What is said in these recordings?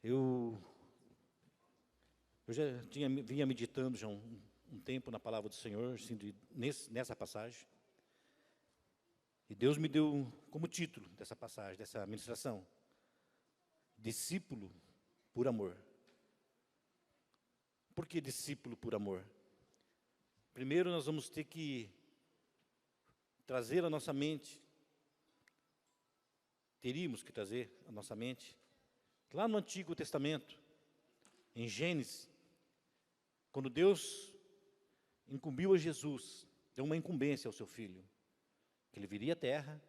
Eu, eu já vinha meditando já um tempo na palavra do Senhor, assim, nessa passagem. E Deus me deu como título dessa passagem, dessa ministração: discípulo por amor. Por que discípulo por amor? Primeiro nós vamos ter que trazer à nossa mente, teríamos que trazer à nossa mente, lá no Antigo Testamento, em Gênesis, quando Deus incumbiu a Jesus, deu uma incumbência ao seu filho, que ele viria à terra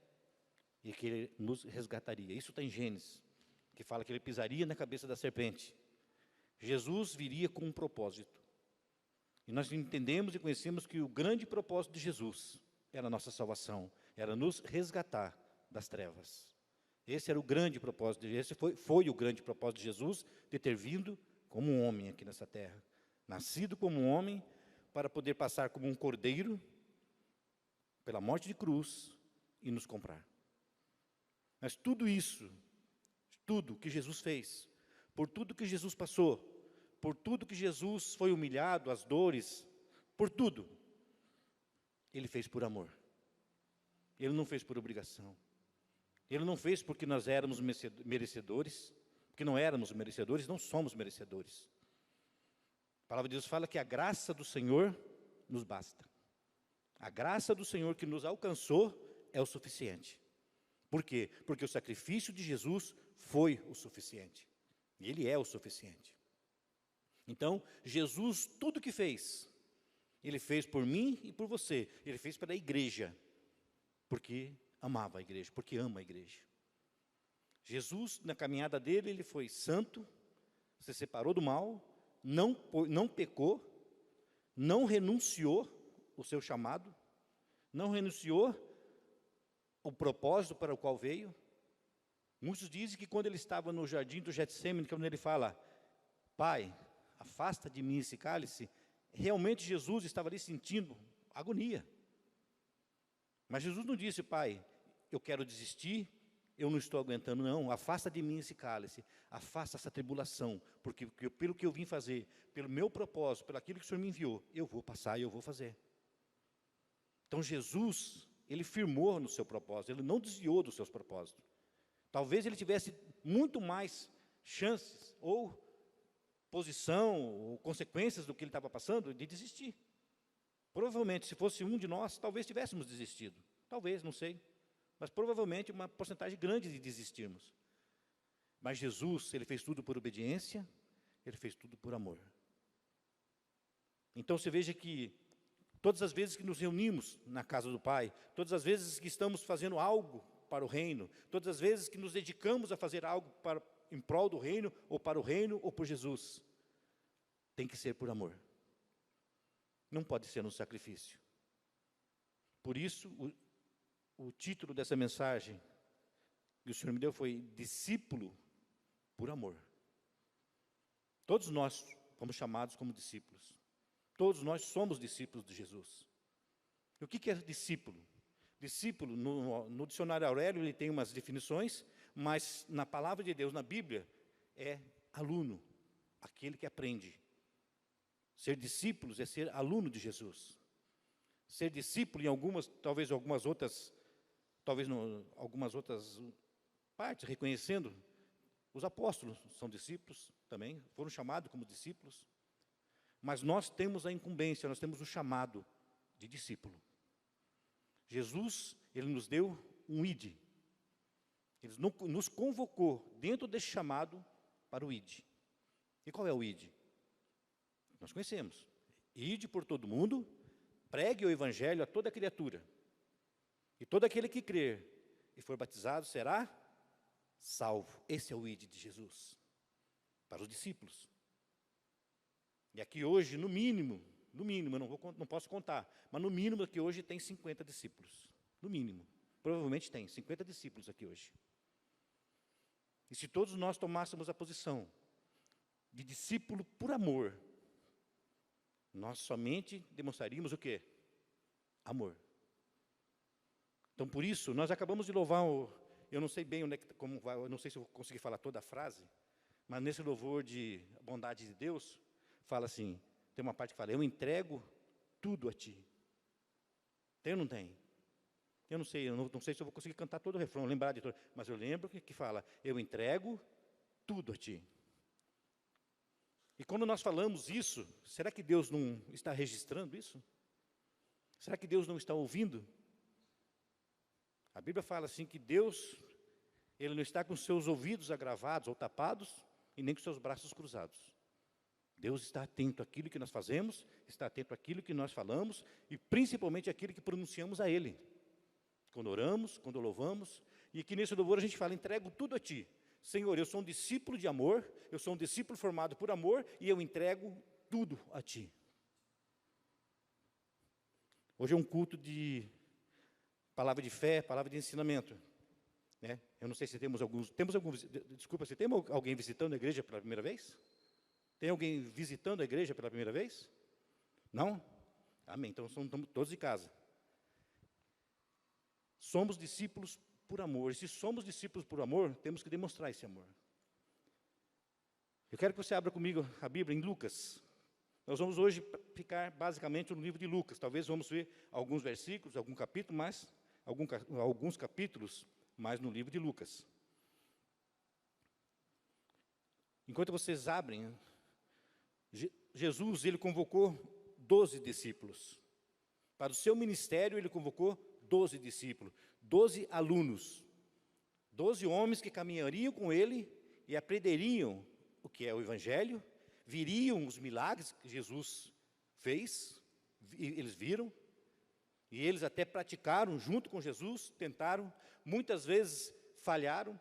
e que ele nos resgataria. Isso está em Gênesis, que fala que ele pisaria na cabeça da serpente. Jesus viria com um propósito. E nós entendemos e conhecemos que o grande propósito de Jesus era a nossa salvação, era nos resgatar das trevas. Esse era o grande propósito, esse foi o grande propósito de Jesus, de ter vindo como um homem aqui nessa terra. Nascido como um homem, para poder passar como um cordeiro, pela morte de cruz, e nos comprar. Mas tudo isso, tudo que Jesus fez, por tudo que Jesus passou, por tudo que Jesus foi humilhado, as dores, por tudo, Ele fez por amor. Ele não fez por obrigação. Ele não fez porque nós éramos merecedores, porque não éramos merecedores, não somos merecedores. A palavra de Deus fala que a graça do Senhor nos basta. A graça do Senhor que nos alcançou é o suficiente. Por quê? Porque o sacrifício de Jesus foi o suficiente. E Ele é o suficiente. Então, Jesus, tudo que fez, Ele fez por mim e por você. Ele fez pela igreja, porque amava a igreja, porque ama a igreja. Jesus, na caminhada dele, Ele foi santo, se separou do mal, não pecou, não renunciou o seu chamado, não renunciou o propósito para o qual veio. Muitos dizem que quando Ele estava no jardim do Getsemane, quando Ele fala: Pai, afasta de mim esse cálice, realmente Jesus estava ali sentindo agonia. Mas Jesus não disse: Pai, eu quero desistir, eu não estou aguentando, não, afasta de mim esse cálice, afasta essa tribulação, porque pelo que eu vim fazer, pelo meu propósito, pelo aquilo que o Senhor me enviou, eu vou passar e eu vou fazer. Então Jesus, Ele firmou no seu propósito, Ele não desviou dos seus propósitos. Talvez Ele tivesse muito mais chances, ou posição, ou consequências do que Ele estava passando, de desistir. Provavelmente, se fosse um de nós, talvez tivéssemos desistido. Talvez, não sei. Mas provavelmente uma porcentagem grande de desistirmos. Mas Jesus, Ele fez tudo por obediência, Ele fez tudo por amor. Então você veja que todas as vezes que nos reunimos na casa do Pai, todas as vezes que estamos fazendo algo para o reino, todas as vezes que nos dedicamos a fazer algo em prol do reino, ou para o reino, ou por Jesus, tem que ser por amor. Não pode ser um sacrifício. Por isso, o título dessa mensagem que o Senhor me deu foi discípulo por amor. Todos nós fomos chamados como discípulos. Todos nós somos discípulos de Jesus. E o que é discípulo? Discípulo, no dicionário Aurélio, ele tem umas definições, mas na palavra de Deus, na Bíblia, é aluno, aquele que aprende. Ser discípulos é ser aluno de Jesus. Ser discípulo em algumas outras partes, reconhecendo, os apóstolos são discípulos também, foram chamados como discípulos. Mas nós temos a incumbência, nós temos o chamado de discípulo. Jesus, Ele nos deu um ID. Ele nos convocou dentro desse chamado para o ID. E qual é o ID? Nós conhecemos. Ide por todo mundo, pregue o evangelho a toda criatura. E todo aquele que crer e for batizado será salvo. Esse é o ID de Jesus para os discípulos. E aqui hoje, no mínimo, eu não posso contar, mas no mínimo aqui hoje tem 50 discípulos. No mínimo. Provavelmente tem 50 discípulos aqui hoje. E se todos nós tomássemos a posição de discípulo por amor, nós somente demonstraríamos o quê? Amor. Então, por isso, nós acabamos de louvar eu não sei bem como vai, eu não sei se eu vou conseguir falar toda a frase, Mas nesse louvor de bondade de Deus, fala assim, tem uma parte que fala, eu entrego tudo a ti. Tem ou não tem? Eu não sei se eu vou conseguir cantar todo o refrão, lembrar de todo, mas eu lembro que fala, eu entrego tudo a ti. E quando nós falamos isso, será que Deus não está registrando isso? Será que Deus não está ouvindo? A Bíblia fala assim que Deus, Ele não está com seus ouvidos agravados ou tapados, e nem com seus braços cruzados. Deus está atento àquilo que nós fazemos, está atento àquilo que nós falamos, e principalmente àquilo que pronunciamos a Ele. Quando oramos, quando louvamos, e aqui nesse louvor a gente fala, entrego tudo a Ti. Senhor, eu sou um discípulo de amor, eu sou um discípulo formado por amor, e eu entrego tudo a Ti. Hoje é um culto de palavra de fé, palavra de ensinamento. Né? Eu não sei se temos alguns, desculpa, se tem alguém visitando a igreja pela primeira vez? Tem alguém visitando a igreja pela primeira vez? Não? Amém, então estamos todos de casa. Somos discípulos por amor, e se somos discípulos por amor, temos que demonstrar esse amor. Eu quero que você abra comigo a Bíblia em Lucas. Nós vamos hoje ficar basicamente no livro de Lucas, talvez vamos ver alguns versículos, algum capítulo, mas alguns capítulos mais no livro de Lucas. Enquanto vocês abrem, Jesus, ele convocou 12 discípulos. Para o seu ministério, ele convocou 12 discípulos, 12 alunos, 12 homens que caminhariam com ele e aprenderiam o que é o Evangelho, viriam os milagres que Jesus fez, eles viram, e eles até praticaram junto com Jesus, tentaram, muitas vezes falharam,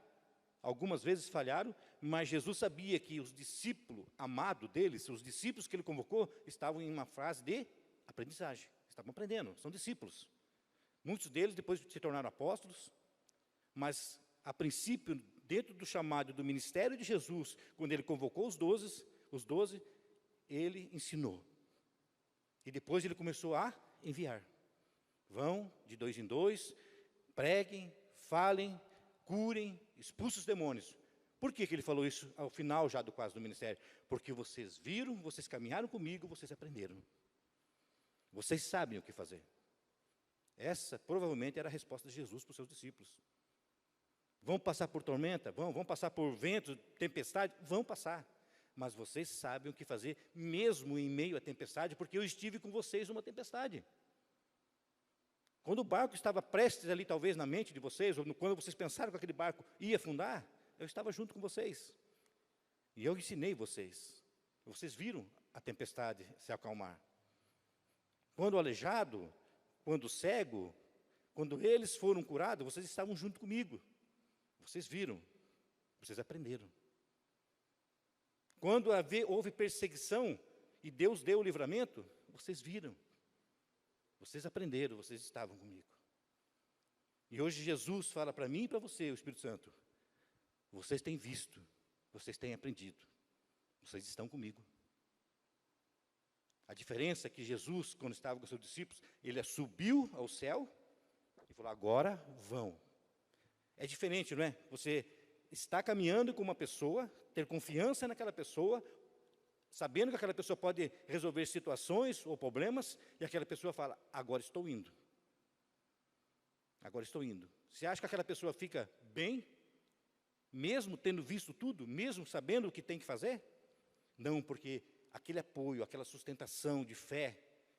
algumas vezes falharam, mas Jesus sabia que os discípulos amados deles, os discípulos que ele convocou, estavam em uma fase de aprendizagem, estavam aprendendo, são discípulos. Muitos deles depois se tornaram apóstolos, mas a princípio, dentro do chamado do ministério de Jesus, quando ele convocou os 12, ele ensinou. E depois ele começou a enviar. Vão de 2 em 2, preguem, falem, curem, expulsem os demônios. Por que ele falou isso ao final já quase do ministério? Porque vocês viram, vocês caminharam comigo, vocês aprenderam. Vocês sabem o que fazer. Essa provavelmente era a resposta de Jesus para os seus discípulos. Vão passar por tormenta? Vão passar por vento, tempestade? Vão passar. Mas vocês sabem o que fazer, mesmo em meio à tempestade, porque eu estive com vocês numa tempestade. Quando o barco estava prestes ali, talvez na mente de vocês, ou quando vocês pensaram que aquele barco ia afundar, eu estava junto com vocês. E eu ensinei vocês. Vocês viram a tempestade se acalmar. Quando o aleijado, quando o cego, quando eles foram curados, vocês estavam junto comigo. Vocês viram, vocês aprenderam. Quando houve perseguição e Deus deu o livramento, vocês viram. Vocês aprenderam, vocês estavam comigo. E hoje Jesus fala para mim e para você, o Espírito Santo, vocês têm visto, vocês têm aprendido, vocês estão comigo. A diferença é que Jesus, quando estava com os seus discípulos, ele subiu ao céu e falou, agora vão. É diferente, não é? Você está caminhando com uma pessoa, ter confiança naquela pessoa, sabendo que aquela pessoa pode resolver situações ou problemas, e aquela pessoa fala, agora estou indo. Agora estou indo. Você acha que aquela pessoa fica bem, mesmo tendo visto tudo, mesmo sabendo o que tem que fazer? Não, porque aquele apoio, aquela sustentação de fé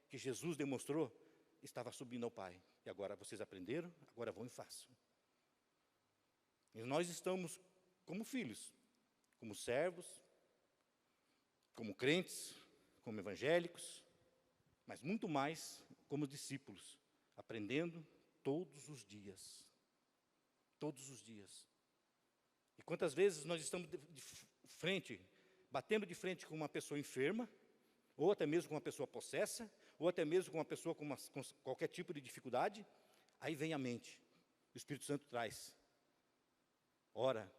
que Jesus demonstrou, estava subindo ao Pai. E agora vocês aprenderam, agora vão e façam. E nós estamos como filhos, como servos, como crentes, como evangélicos, mas muito mais como discípulos, aprendendo todos os dias. Todos os dias. E quantas vezes nós estamos de frente, batendo de frente com uma pessoa enferma, ou até mesmo com uma pessoa possessa, ou até mesmo com uma pessoa com qualquer tipo de dificuldade, aí vem a mente, o Espírito Santo traz. Ora.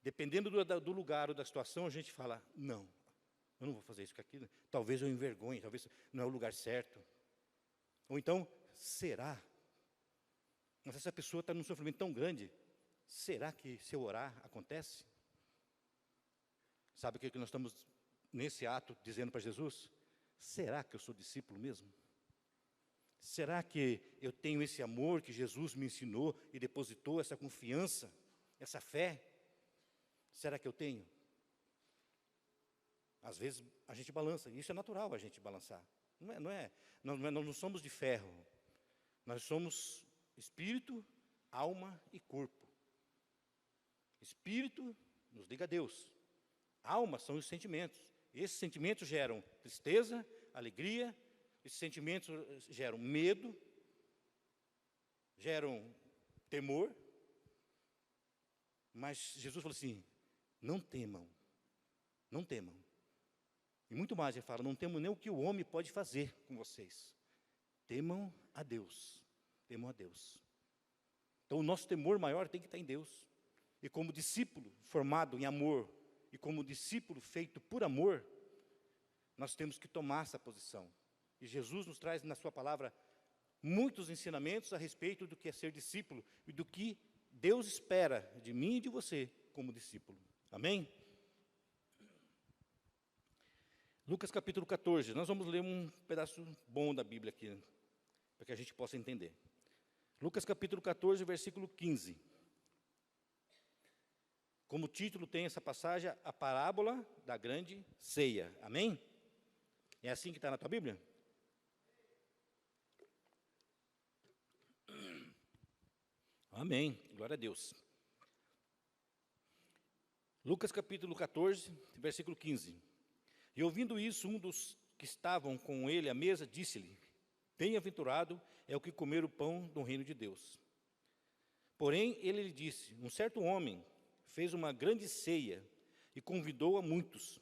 Dependendo do lugar ou da situação, a gente fala, não, eu não vou fazer isso com aquilo, talvez eu envergonhe, talvez não é o lugar certo. Ou então, será? Mas essa pessoa está num sofrimento tão grande, será que se eu orar, acontece? Sabe o que nós estamos, nesse ato, dizendo para Jesus? Será que eu sou discípulo mesmo? Será que eu tenho esse amor que Jesus me ensinou e depositou, essa confiança, essa fé? Será que eu tenho? Às vezes a gente balança, e isso é natural a gente balançar. Nós não somos de ferro. Nós somos espírito, alma e corpo. Espírito nos liga a Deus. Alma são os sentimentos. Esses sentimentos geram tristeza, alegria. Esses sentimentos geram medo, geram temor. Mas Jesus falou assim, não temam, não temam. E muito mais, ele fala, não temam nem o que o homem pode fazer com vocês. Temam a Deus, temam a Deus. Então o nosso temor maior tem que estar em Deus. E como discípulo formado em amor, e como discípulo feito por amor, nós temos que tomar essa posição. E Jesus nos traz na sua palavra muitos ensinamentos a respeito do que é ser discípulo e do que Deus espera de mim e de você como discípulo. Amém? Lucas capítulo 14, nós vamos ler um pedaço bom da Bíblia aqui, para que a gente possa entender. Lucas capítulo 14, versículo 15. Como título tem essa passagem, a parábola da grande ceia. Amém? É assim que está na tua Bíblia? Amém, glória a Deus. Lucas capítulo 14, versículo 15. E ouvindo isso, um dos que estavam com ele à mesa disse-lhe, bem-aventurado é o que comer o pão do reino de Deus. Porém, ele lhe disse, um certo homem fez uma grande ceia e convidou a muitos.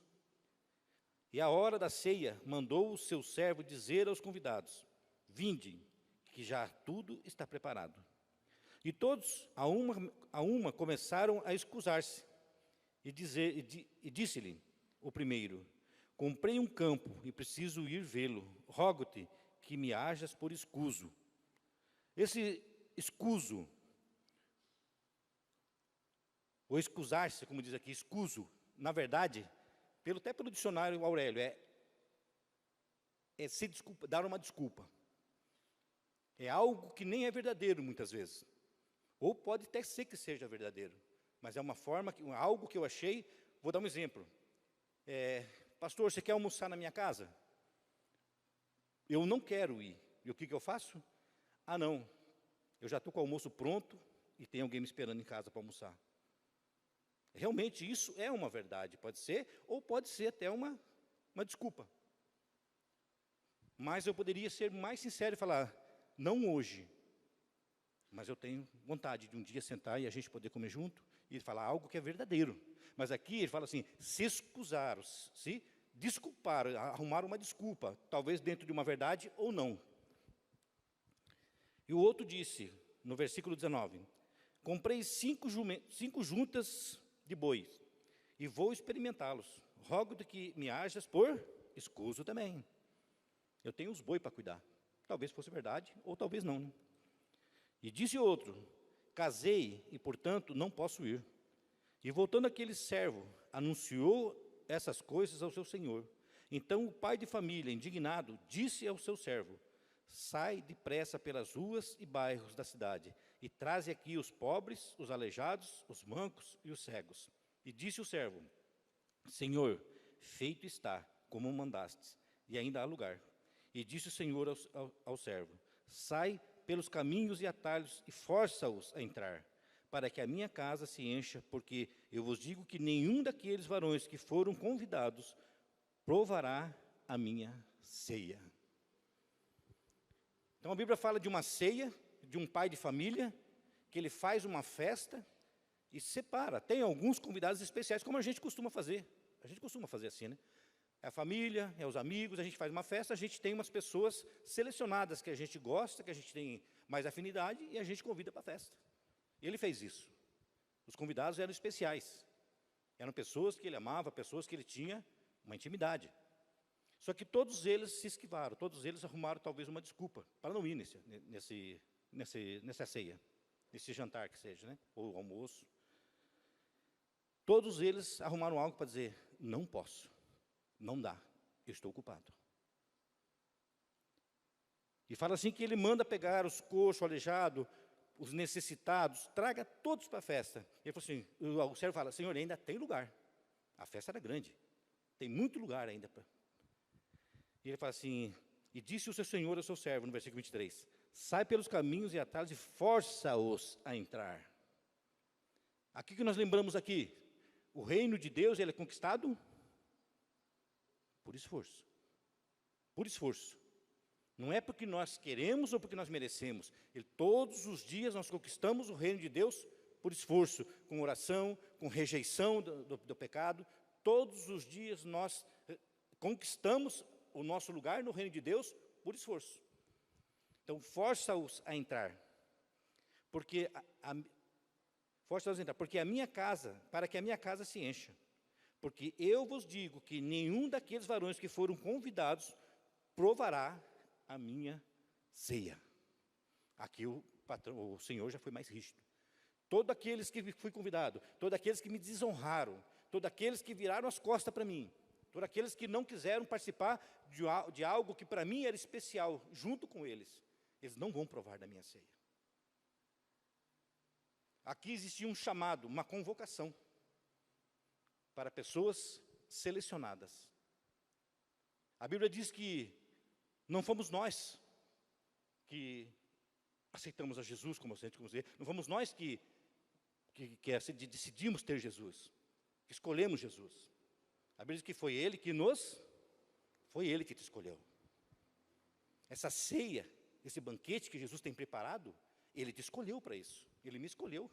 E à hora da ceia, mandou o seu servo dizer aos convidados, vinde, que já tudo está preparado. E todos, a uma começaram a escusar-se. E disse-lhe o primeiro, comprei um campo e preciso ir vê-lo. Rogo-te que me hajas por escuso. Esse escuso, ou escusar-se, como diz aqui, escuso, na verdade, até pelo dicionário Aurélio, é se desculpa, dar uma desculpa. É algo que nem é verdadeiro muitas vezes. Ou pode até ser que seja verdadeiro, mas é uma forma, algo que eu achei. Vou dar um exemplo. Pastor, você quer almoçar na minha casa? Eu não quero ir. E o que eu faço? Ah, não, eu já estou com o almoço pronto e tem alguém me esperando em casa para almoçar. Realmente isso é uma verdade, pode ser, ou pode ser até uma desculpa. Mas eu poderia ser mais sincero e falar, não hoje, mas eu tenho vontade de um dia sentar e a gente poder comer junto e falar algo que é verdadeiro. Mas aqui ele fala assim, se escusar, se desculpar, arrumar uma desculpa, talvez dentro de uma verdade ou não. E o outro disse, no versículo 19, comprei 5 juntas de bois e vou experimentá-los. Rogo-te que me hajas por escuso também. Eu tenho os bois para cuidar. Talvez fosse verdade, ou talvez não. E disse outro, casei e, portanto, não posso ir. E voltando aquele servo, anunciou essas coisas ao seu senhor. Então o pai de família, indignado, disse ao seu servo, sai depressa pelas ruas e bairros da cidade, e traze aqui os pobres, os aleijados, os mancos e os cegos. E disse o servo, Senhor, feito está, como mandastes, e ainda há lugar. E disse o Senhor ao servo, sai pelos caminhos e atalhos e força-os a entrar, para que a minha casa se encha, porque eu vos digo que nenhum daqueles varões que foram convidados provará a minha ceia. Então a Bíblia fala de uma ceia, de um pai de família, que ele faz uma festa e separa. Tem alguns convidados especiais, como a gente costuma fazer. A gente costuma fazer assim, né? É a família, é os amigos, a gente faz uma festa, a gente tem umas pessoas selecionadas que a gente gosta, que a gente tem mais afinidade, e a gente convida para a festa. Ele fez isso. Os convidados eram especiais. Eram pessoas que ele amava, pessoas que ele tinha uma intimidade. Só que todos eles se esquivaram, todos eles arrumaram talvez uma desculpa para não ir nessa ceia. esse jantar que seja, né? Ou almoço. Todos eles arrumaram algo para dizer, não posso, não dá, eu estou ocupado. E fala assim que ele manda pegar os coxos, o aleijado, os necessitados, traga todos para a festa. Ele falou assim, o servo fala, Senhor, ainda tem lugar. A festa era grande, tem muito lugar ainda. E ele fala assim, e disse o seu Senhor ao seu servo, no versículo 23, sai pelos caminhos e atalhos e força-os a entrar. Aqui que nós lembramos aqui, o reino de Deus, ele é conquistado por esforço. Por esforço. Não é porque nós queremos ou porque nós merecemos. Todos os dias nós conquistamos o reino de Deus por esforço, com oração, com rejeição do pecado. Todos os dias nós conquistamos o nosso lugar no reino de Deus por esforço. Então, força-os a entrar. Porque força-os a entrar, porque a minha casa, para que a minha casa se encha. Porque eu vos digo que nenhum daqueles varões que foram convidados provará a minha ceia. Aqui o Senhor já foi mais rígido. Todos aqueles que fui convidado, todos aqueles que me desonraram, todos aqueles que viraram as costas para mim, todos aqueles que não quiseram participar de algo que para mim era especial, junto com eles não vão provar da minha ceia. Aqui existia um chamado, uma convocação, para pessoas selecionadas. A Bíblia diz que não fomos nós que aceitamos a Jesus como Senhor, não fomos nós que decidimos ter Jesus, que escolhemos Jesus. A Bíblia diz que foi Ele que te escolheu. Essa ceia, esse banquete que Jesus tem preparado, Ele te escolheu para isso, Ele me escolheu.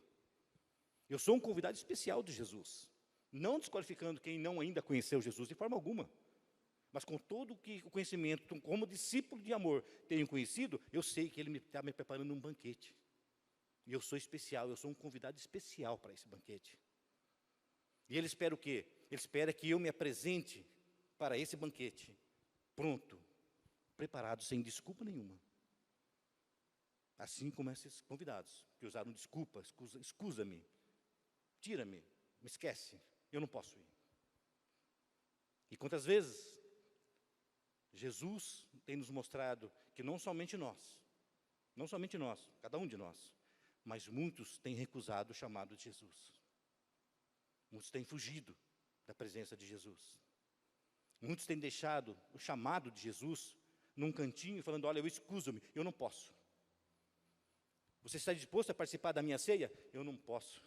Eu sou um convidado especial de Jesus, não desqualificando quem não ainda conheceu Jesus de forma alguma. Mas com todo o conhecimento, como discípulo de amor, tenho conhecido, eu sei que Ele está me preparando um banquete. E eu sou especial, eu sou um convidado especial para esse banquete. E Ele espera o quê? Ele espera que eu me apresente para esse banquete, pronto, preparado, sem desculpa nenhuma. Assim como esses convidados, que usaram desculpa, escusa-me, tira-me, me esquece, eu não posso ir. E quantas vezes Jesus tem nos mostrado que não somente nós, cada um de nós, mas muitos têm recusado o chamado de Jesus. Muitos têm fugido da presença de Jesus. Muitos têm deixado o chamado de Jesus num cantinho, falando, olha, eu escuso-me, eu não posso. Você está disposto a participar da minha ceia? Eu não posso.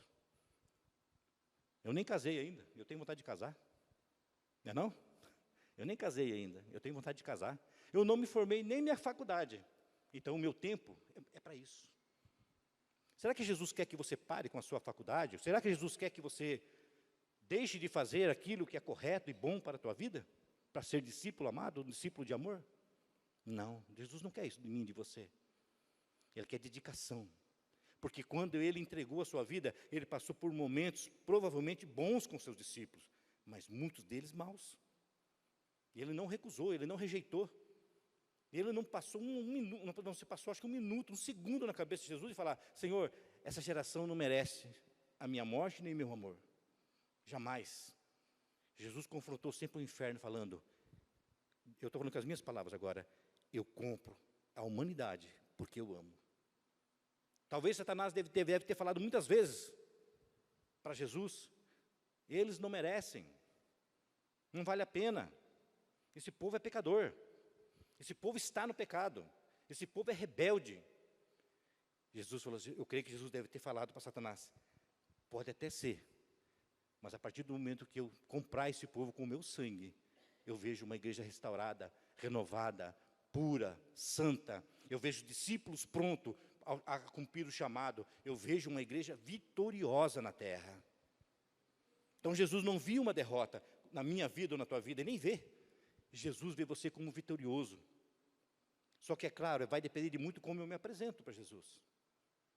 Eu nem casei ainda, eu tenho vontade de casar. Não é não? Eu nem casei ainda, eu tenho vontade de casar. Eu não me formei nem minha faculdade. Então, o meu tempo é para isso. Será que Jesus quer que você pare com a sua faculdade? Será que Jesus quer que você deixe de fazer aquilo que é correto e bom para a tua vida? Para ser discípulo amado, um discípulo de amor? Não, Jesus não quer isso de mim e de você. Ele quer dedicação. Porque quando Ele entregou a sua vida, Ele passou por momentos provavelmente bons com seus discípulos, mas muitos deles maus. E Ele não recusou, Ele não rejeitou. Ele não passou um minuto, não se passou acho que um minuto, um segundo na cabeça de Jesus e falar, Senhor, essa geração não merece a minha morte nem meu amor. Jamais. Jesus confrontou sempre o inferno falando, eu estou falando com as minhas palavras agora, eu compro a humanidade porque eu amo. Talvez Satanás deve ter falado muitas vezes para Jesus, eles não merecem, não vale a pena, esse povo é pecador, esse povo está no pecado, esse povo é rebelde. Jesus falou assim, eu creio que Jesus deve ter falado para Satanás, pode até ser, mas a partir do momento que eu comprar esse povo com o meu sangue, eu vejo uma igreja restaurada, renovada, pura, santa, eu vejo discípulos prontos a cumprir o chamado, eu vejo uma igreja vitoriosa na terra. Então Jesus não viu uma derrota na minha vida ou na tua vida, ele nem vê. Jesus vê você como vitorioso. Só que é claro, vai depender de muito como eu me apresento para Jesus.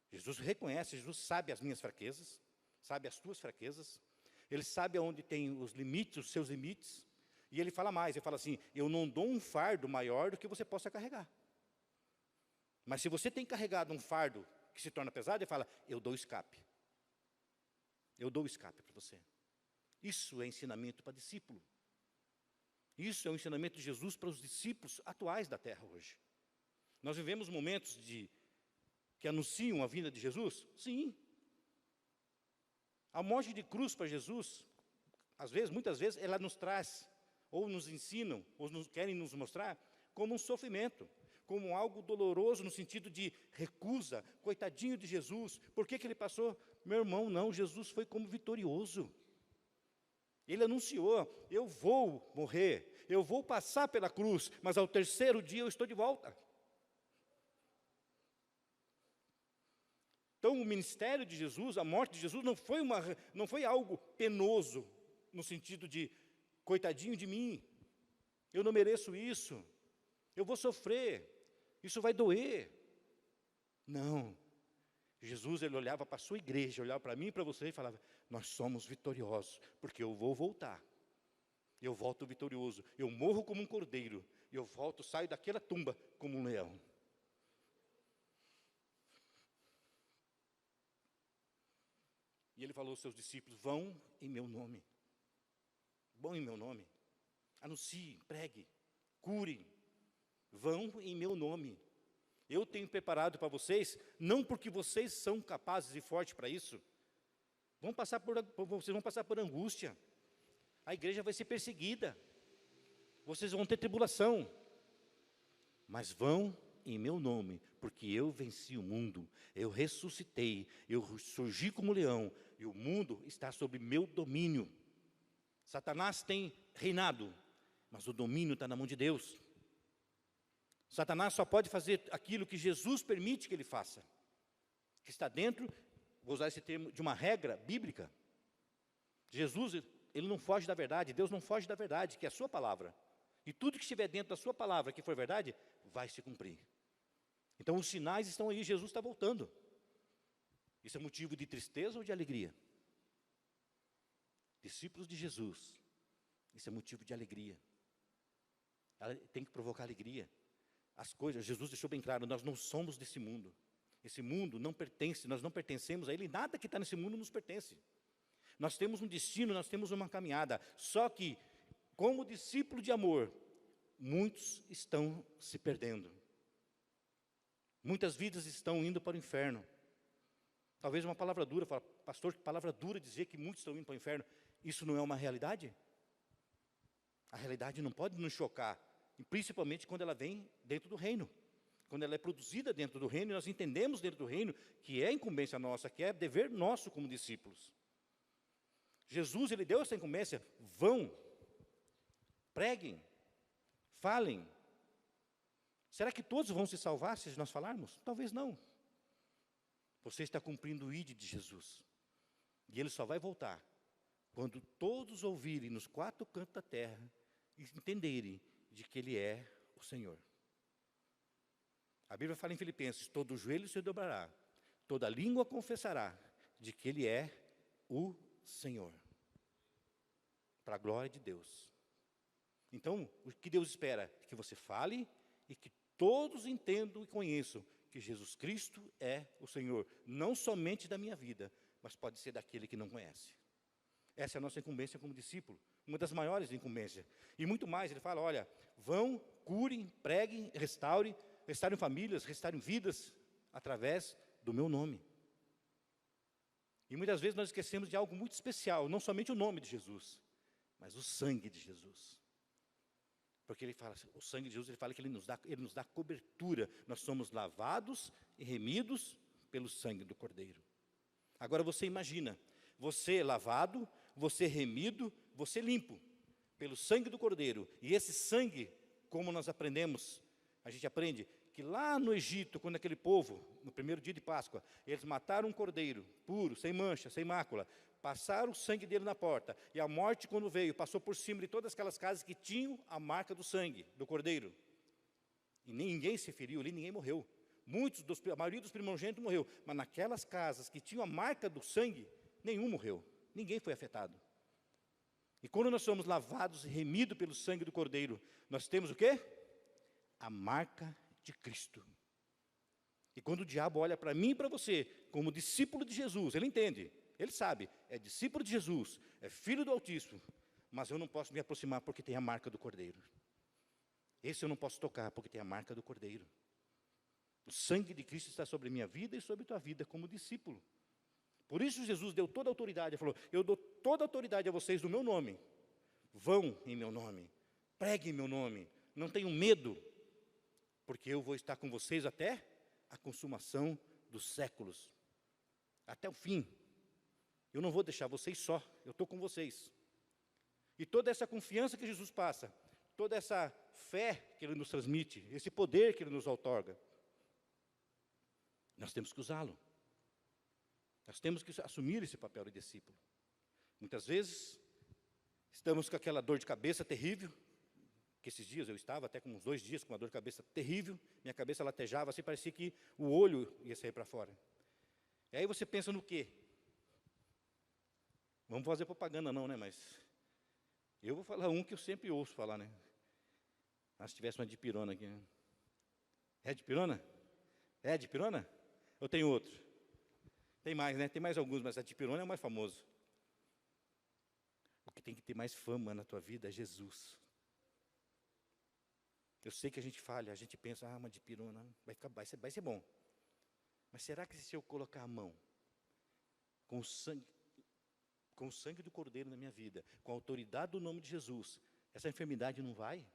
Jesus reconhece, Jesus sabe as minhas fraquezas, sabe as tuas fraquezas, Ele sabe aonde tem os limites, os seus limites, e Ele fala mais, Ele fala assim, eu não dou um fardo maior do que você possa carregar. Mas se você tem carregado um fardo que se torna pesado, ele fala, eu dou escape. Eu dou escape para você. Isso é ensinamento para discípulo. Isso é o ensinamento de Jesus para os discípulos atuais da terra hoje. Nós vivemos momentos que anunciam a vinda de Jesus? Sim. A morte de cruz para Jesus, às vezes, muitas vezes, ela nos traz, ou nos ensinam, ou querem nos mostrar, como um sofrimento, como algo doloroso no sentido de recusa, coitadinho de Jesus, por que ele passou? Meu irmão, não, Jesus foi como vitorioso. Ele anunciou, eu vou morrer, eu vou passar pela cruz, mas ao terceiro dia eu estou de volta. Então o ministério de Jesus, a morte de Jesus, não foi algo penoso, no sentido de, coitadinho de mim, eu não mereço isso, eu vou sofrer, isso vai doer. Não. Jesus, ele olhava para a sua igreja, olhava para mim e para você e falava, nós somos vitoriosos, porque eu vou voltar. Eu volto vitorioso, eu morro como um cordeiro, eu volto, saio daquela tumba como um leão. E ele falou aos seus discípulos, vão em meu nome. Vão em meu nome. Anunciem, preguem, curem. Vão em meu nome. Eu tenho preparado para vocês, não porque vocês são capazes e fortes para isso. Vocês vão passar por angústia. A igreja vai ser perseguida. Vocês vão ter tribulação. Mas vão em meu nome, porque eu venci o mundo. Eu ressuscitei, eu surgi como leão, e o mundo está sob meu domínio. Satanás tem reinado, mas o domínio está na mão de Deus. Satanás só pode fazer aquilo que Jesus permite que ele faça, que está dentro, vou usar esse termo, de uma regra bíblica. Jesus, ele não foge da verdade, Deus não foge da verdade, que é a sua palavra. E tudo que estiver dentro da sua palavra, que for verdade, vai se cumprir. Então os sinais estão aí, Jesus está voltando. Isso é motivo de tristeza ou de alegria? Discípulos de Jesus, isso é motivo de alegria. Ela tem que provocar alegria. As coisas, Jesus deixou bem claro, nós não somos desse mundo. Esse mundo não pertence, nós não pertencemos a ele, nada que está nesse mundo nos pertence. Nós temos um destino, nós temos uma caminhada. Só que, como discípulo de amor, muitos estão se perdendo. Muitas vidas estão indo para o inferno. Talvez uma palavra dura, fala, pastor, que palavra dura dizer que muitos estão indo para o inferno. Isso não é uma realidade? A realidade não pode nos chocar. E principalmente quando ela vem dentro do reino. Quando ela é produzida dentro do reino, e nós entendemos dentro do reino que é incumbência nossa, que é dever nosso como discípulos. Jesus, ele deu essa incumbência, vão, preguem, falem. Será que todos vão se salvar se nós falarmos? Talvez não. Você está cumprindo o ID de Jesus. E ele só vai voltar quando todos ouvirem nos quatro cantos da terra e entenderem de que ele é o Senhor. A Bíblia fala em Filipenses, todo joelho se dobrará, toda língua confessará de que ele é o Senhor. Para a glória de Deus. Então, o que Deus espera? É que você fale e que todos entendam e conheçam que Jesus Cristo é o Senhor. Não somente da minha vida, mas pode ser daquele que não conhece. Essa é a nossa incumbência como discípulo, uma das maiores incumbências. E muito mais, ele fala, olha, vão, curem, preguem, restaurem famílias, restaurem vidas, através do meu nome. E muitas vezes nós esquecemos de algo muito especial, não somente o nome de Jesus, mas o sangue de Jesus. Porque ele fala, o sangue de Jesus, ele fala que ele nos dá cobertura. Nós somos lavados e remidos pelo sangue do Cordeiro. Agora você imagina, você lavado, você remido, você limpo pelo sangue do Cordeiro. E esse sangue, como nós aprendemos, a gente aprende que lá no Egito, quando aquele povo, no primeiro dia de Páscoa, eles mataram um cordeiro puro, sem mancha, sem mácula, passaram o sangue dele na porta, e a morte, quando veio, passou por cima de todas aquelas casas que tinham a marca do sangue, do cordeiro. E ninguém se feriu ali, ninguém morreu. A maioria dos primogênitos morreu, mas naquelas casas que tinham a marca do sangue, nenhum morreu, ninguém foi afetado. E quando nós somos lavados e remidos pelo sangue do Cordeiro, nós temos o quê? A marca de Cristo. E quando o diabo olha para mim e para você, como discípulo de Jesus, ele entende, ele sabe, é discípulo de Jesus, é filho do Altíssimo, mas eu não posso me aproximar porque tem a marca do Cordeiro. Esse eu não posso tocar porque tem a marca do Cordeiro. O sangue de Cristo está sobre a minha vida e sobre a tua vida como discípulo. Por isso Jesus deu toda a autoridade, ele falou, eu dou toda a autoridade a vocês no meu nome. Vão em meu nome, preguem em meu nome, não tenham medo, porque eu vou estar com vocês até a consumação dos séculos, até o fim. Eu não vou deixar vocês só, eu estou com vocês. E toda essa confiança que Jesus passa, toda essa fé que Ele nos transmite, esse poder que Ele nos outorga, nós temos que usá-lo. Nós temos que assumir esse papel de discípulo. Muitas vezes, estamos com aquela dor de cabeça terrível, que esses dias eu estava até com uns 2 dias com uma dor de cabeça terrível, minha cabeça latejava, assim, parecia que o olho ia sair para fora. E aí você pensa no quê? Vamos fazer propaganda não, né, mas eu vou falar um que eu sempre ouço falar, né? Ah, se tivesse uma dipirona aqui, né? É dipirona? É dipirona? Eu tenho outro. Tem mais, né? Tem mais alguns, mas a dipirona é o mais famoso. O que tem que ter mais fama na tua vida é Jesus. Eu sei que a gente falha, a gente pensa, uma dipirona vai ser bom. Mas será que se eu colocar a mão com o sangue do Cordeiro na minha vida, com a autoridade do nome de Jesus, essa enfermidade não vai?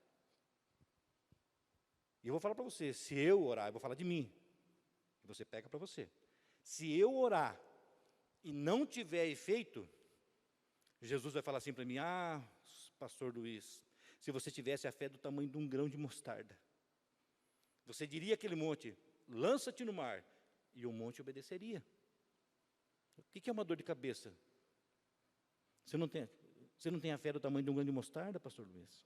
E eu vou falar para você, se eu orar, eu vou falar de mim, e você pega para você. Se eu orar e não tiver efeito, Jesus vai falar assim para mim, pastor Luiz, se você tivesse a fé do tamanho de um grão de mostarda, você diria àquele monte, lança-te no mar, e o monte obedeceria. O que é uma dor de cabeça? Você não tem a fé do tamanho de um grão de mostarda, pastor Luiz?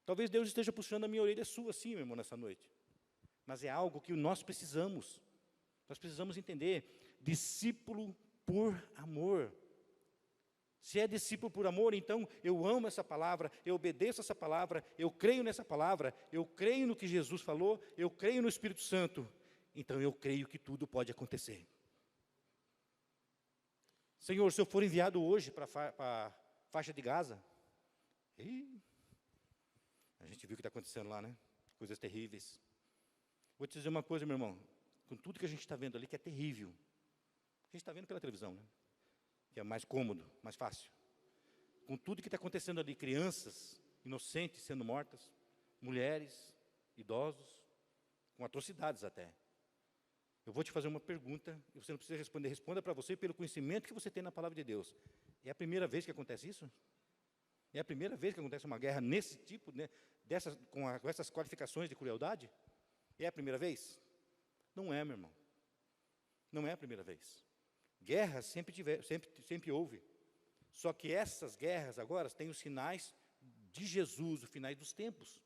Talvez Deus esteja puxando a minha orelha sua, sim, meu irmão, nessa noite. Mas é algo que nós precisamos. Nós precisamos entender, discípulo por amor. Se é discípulo por amor, então eu amo essa palavra, eu obedeço essa palavra, eu creio nessa palavra, eu creio no que Jesus falou, eu creio no Espírito Santo. Então eu creio que tudo pode acontecer. Senhor, se eu for enviado hoje para a faixa de Gaza, a gente viu o que está acontecendo lá, né? Coisas terríveis. Vou te dizer uma coisa, meu irmão, com tudo que a gente está vendo ali, que é terrível. A gente está vendo pela televisão, né? Que é mais cômodo, mais fácil. Com tudo que está acontecendo ali, crianças inocentes sendo mortas, mulheres, idosos, com atrocidades até. Eu vou te fazer uma pergunta, e você não precisa responder, responda para você pelo conhecimento que você tem na palavra de Deus. É a primeira vez que acontece isso? É a primeira vez que acontece uma guerra nesse tipo, né, com essas qualificações de crueldade? É a primeira vez? Não é, meu irmão. Não é a primeira vez. Guerra sempre houve. Só que essas guerras agora têm os sinais de Jesus, os finais dos tempos.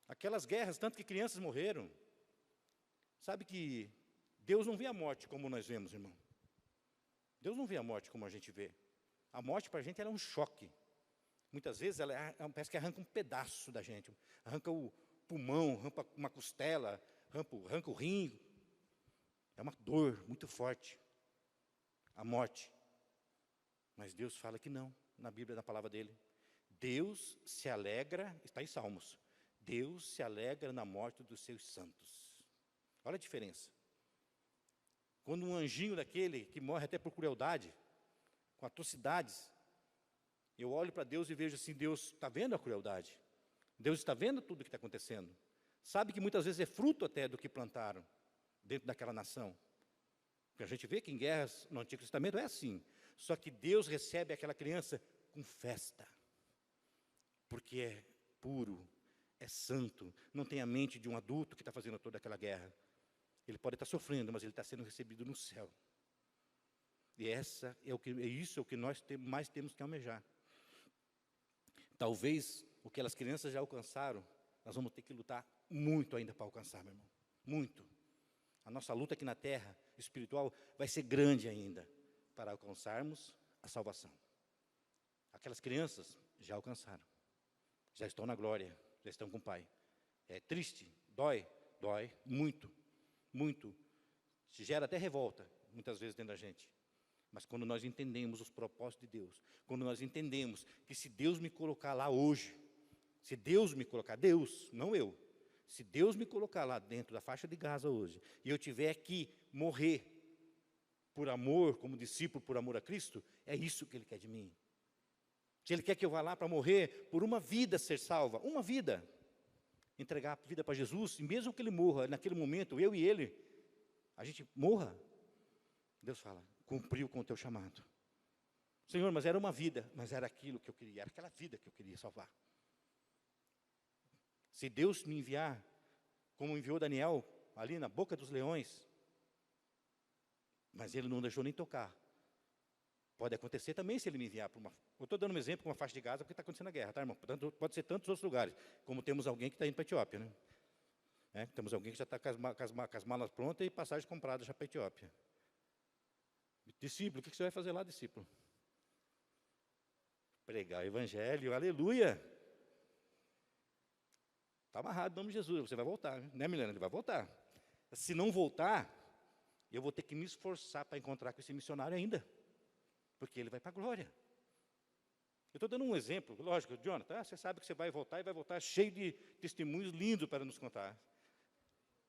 Aquelas guerras, tanto que crianças morreram. Sabe que Deus não vê a morte como nós vemos, irmão. Deus não vê a morte como a gente vê. A morte para a gente era um choque. Muitas vezes parece que arranca um pedaço da gente. Arranca o pulmão, arranca uma costela, arranca o rim. É uma dor muito forte. A morte. Mas Deus fala que não, na Bíblia, na palavra dele. Deus se alegra, está em Salmos, Deus se alegra na morte dos seus santos. Olha a diferença. Quando um anjinho daquele, que morre até por crueldade, com atrocidades, eu olho para Deus e vejo assim, Deus está vendo a crueldade. Deus está vendo tudo o que está acontecendo. Sabe que muitas vezes é fruto até do que plantaram dentro daquela nação. Porque a gente vê que em guerras no Antigo Testamento é assim. Só que Deus recebe aquela criança com festa. Porque é puro, é santo, não tem a mente de um adulto que está fazendo toda aquela guerra. Ele pode estar sofrendo, mas ele está sendo recebido no céu. E isso é o que nós mais temos que almejar. Talvez o que aquelas crianças já alcançaram, nós vamos ter que lutar muito ainda para alcançar, meu irmão. Muito. A nossa luta aqui na terra, espiritual, vai ser grande ainda, para alcançarmos a salvação. Aquelas crianças já alcançaram. Já estão na glória, já estão com o Pai. É triste, dói Dói muito, muito. Se gera até revolta, muitas vezes dentro da gente. Mas quando nós entendemos os propósitos de Deus, quando nós entendemos que se Deus me colocar lá hoje, se Deus me colocar, Deus, não eu, se Deus me colocar lá dentro da faixa de Gaza hoje, e eu tiver que morrer por amor, como discípulo, por amor a Cristo, é isso que Ele quer de mim. Se Ele quer que eu vá lá para morrer por uma vida ser salva, uma vida, entregar a vida para Jesus, e mesmo que Ele morra, naquele momento, eu e Ele, a gente morra, Deus fala, cumpriu com o teu chamado. Senhor, mas era uma vida, mas era aquilo que eu queria, era aquela vida que eu queria salvar. Se Deus me enviar, como enviou Daniel, ali na boca dos leões, mas Ele não deixou nem tocar. Pode acontecer também se Ele me enviar para uma... Eu estou dando um exemplo com uma faixa de Gaza, porque está acontecendo a guerra, tá, irmão? Pode ser tantos outros lugares, como temos alguém que está indo para a Etiópia, né? Temos alguém que já está com as malas prontas e passagem comprada já para a Etiópia. Discípulo, o que você vai fazer lá, discípulo? Pregar o evangelho, aleluia. Está amarrado em nome de Jesus, você vai voltar, né, Milena? Ele vai voltar. Se não voltar, eu vou ter que me esforçar para encontrar com esse missionário ainda, porque ele vai para a glória. Eu estou dando um exemplo, lógico, Jonathan, você sabe que você vai voltar e vai voltar cheio de testemunhos lindos para nos contar.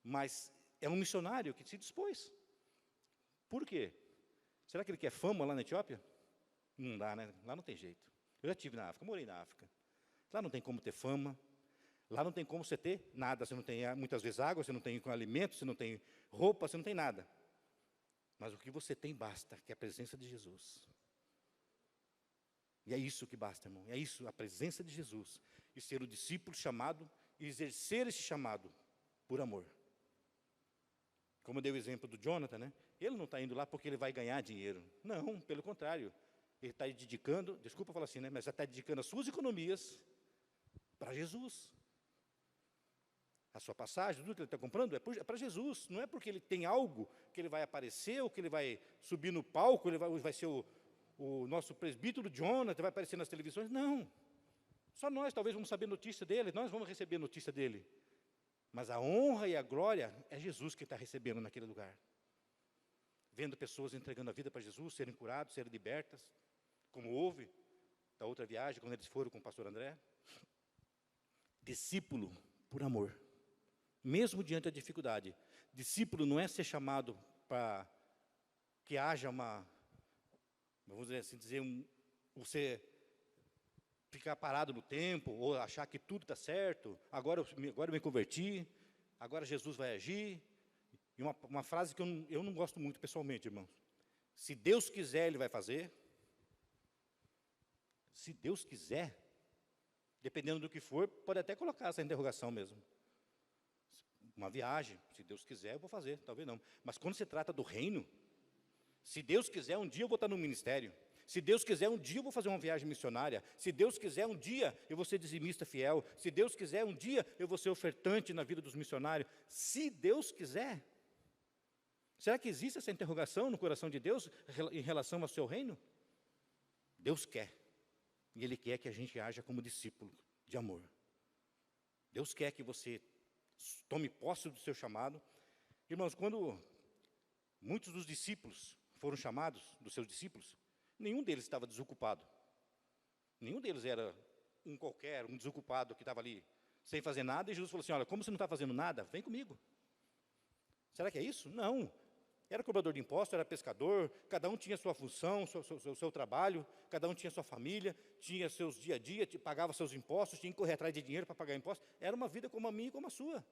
Mas é um missionário que se dispôs. Por quê? Será que ele quer fama lá na Etiópia? Não dá, né? Lá não tem jeito. Eu já estive na África, morei na África. Lá não tem como ter fama. Lá não tem como você ter nada. Você não tem, muitas vezes, água, você não tem alimento, você não tem roupa, você não tem nada. Mas o que você tem basta, que é a presença de Jesus. E é isso que basta, irmão. É isso, a presença de Jesus. E ser o discípulo chamado, e exercer esse chamado por amor. Como eu dei o exemplo do Jonathan, né? Ele não está indo lá porque ele vai ganhar dinheiro. Não, pelo contrário. Ele está dedicando, desculpa falar assim, né? Mas está dedicando as suas economias para Jesus. A sua passagem, tudo que ele está comprando é para Jesus. Não é porque ele tem algo que ele vai aparecer, ou que ele vai subir no palco, ele vai ser o nosso presbítero Jonathan, vai aparecer nas televisões. Não. Só nós talvez vamos saber notícia dele, nós vamos receber notícia dele. Mas a honra e a glória é Jesus que está recebendo naquele lugar. Vendo pessoas entregando a vida para Jesus, serem curados, serem libertas, como houve da outra viagem, quando eles foram com o pastor André. Discípulo por amor. Mesmo diante da dificuldade. Discípulo não é ser chamado para que haja vamos dizer assim, você ficar parado no tempo, ou achar que tudo está certo, agora eu me converti, agora Jesus vai agir. E uma frase que eu não gosto muito pessoalmente, irmãos. Se Deus quiser, Ele vai fazer. Se Deus quiser, dependendo do que for, pode até colocar essa interrogação mesmo. Uma viagem, se Deus quiser, eu vou fazer, talvez não. Mas quando se trata do reino, se Deus quiser, um dia eu vou estar no ministério. Se Deus quiser, um dia eu vou fazer uma viagem missionária. Se Deus quiser, um dia eu vou ser dizimista fiel. Se Deus quiser, um dia eu vou ser ofertante na vida dos missionários. Se Deus quiser. Será que existe essa interrogação no coração de Deus em relação ao seu reino? Deus quer. E Ele quer que a gente haja como discípulo de amor. Deus quer que você tome posse do seu chamado. Irmãos, quando muitos dos discípulos foram chamados, dos seus discípulos, nenhum deles estava desocupado. Nenhum deles era um qualquer, um desocupado que estava ali sem fazer nada. E Jesus falou assim, olha, como você não está fazendo nada, vem comigo. Será que é isso? Não. Era cobrador de impostos, era pescador, cada um tinha sua função, seu trabalho, cada um tinha sua família, tinha seus dia a dia, pagava seus impostos, tinha que correr atrás de dinheiro para pagar impostos. Era uma vida como a minha e como a sua.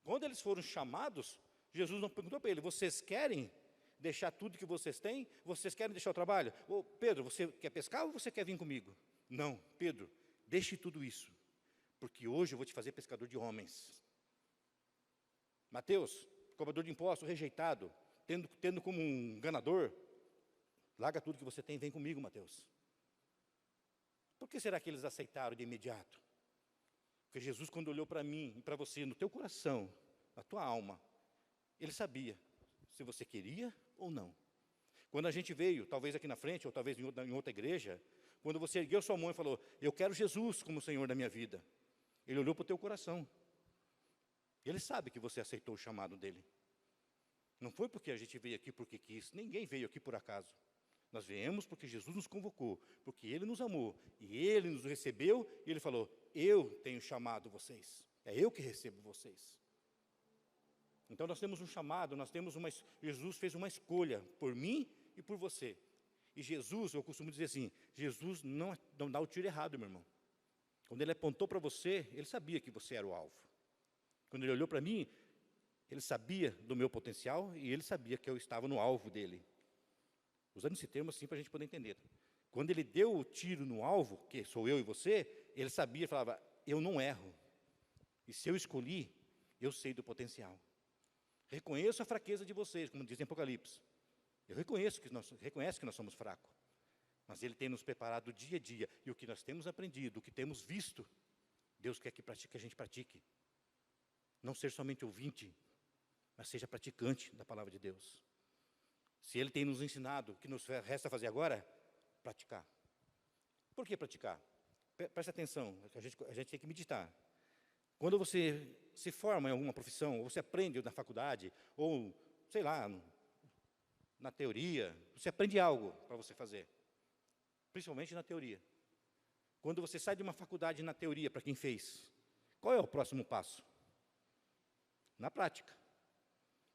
Quando eles foram chamados, Jesus não perguntou para ele, vocês querem deixar tudo que vocês têm? Vocês querem deixar o trabalho? Ô, Pedro, você quer pescar ou você quer vir comigo? Não, Pedro, deixe tudo isso, porque hoje eu vou te fazer pescador de homens. Mateus, cobrador de impostos, rejeitado, tendo como um enganador, larga tudo que você tem, vem comigo, Mateus. Por que será que eles aceitaram de imediato? Porque Jesus, quando olhou para mim e para você, no teu coração, na tua alma, Ele sabia se você queria ou não. Quando a gente veio, talvez aqui na frente, ou talvez em outra igreja, quando você ergueu sua mão e falou, eu quero Jesus como Senhor da minha vida, Ele olhou para o teu coração. Ele sabe que você aceitou o chamado dele. Não foi porque a gente veio aqui porque quis, ninguém veio aqui por acaso. Nós viemos porque Jesus nos convocou, porque Ele nos amou, e Ele nos recebeu, e Ele falou, eu tenho chamado vocês, é eu que recebo vocês. Então nós temos um chamado, Jesus fez uma escolha por mim e por você. E Jesus, eu costumo dizer assim, Jesus não dá o tiro errado, meu irmão. Quando Ele apontou para você, Ele sabia que você era o alvo. Quando Ele olhou para mim, Ele sabia do meu potencial e Ele sabia que eu estava no alvo dEle. Usando esse termo assim para a gente poder entender. Quando Ele deu o tiro no alvo, que sou eu e você, Ele sabia, falava, eu não erro. E se eu escolhi, eu sei do potencial. Reconheço a fraqueza de vocês, como diz em Apocalipse. Eu reconheço que nós somos fracos. Mas Ele tem nos preparado dia a dia. E o que nós temos aprendido, o que temos visto, Deus quer que a gente pratique. Não ser somente ouvinte, mas seja praticante da palavra de Deus. Se Ele tem nos ensinado, o que nos resta fazer agora? Praticar. Por que praticar? Preste atenção, a gente tem que meditar. Quando você se forma em alguma profissão, ou você aprende na faculdade, ou, sei lá, na teoria, você aprende algo para você fazer. Principalmente na teoria. Quando você sai de uma faculdade na teoria, para quem fez, qual é o próximo passo? Na prática.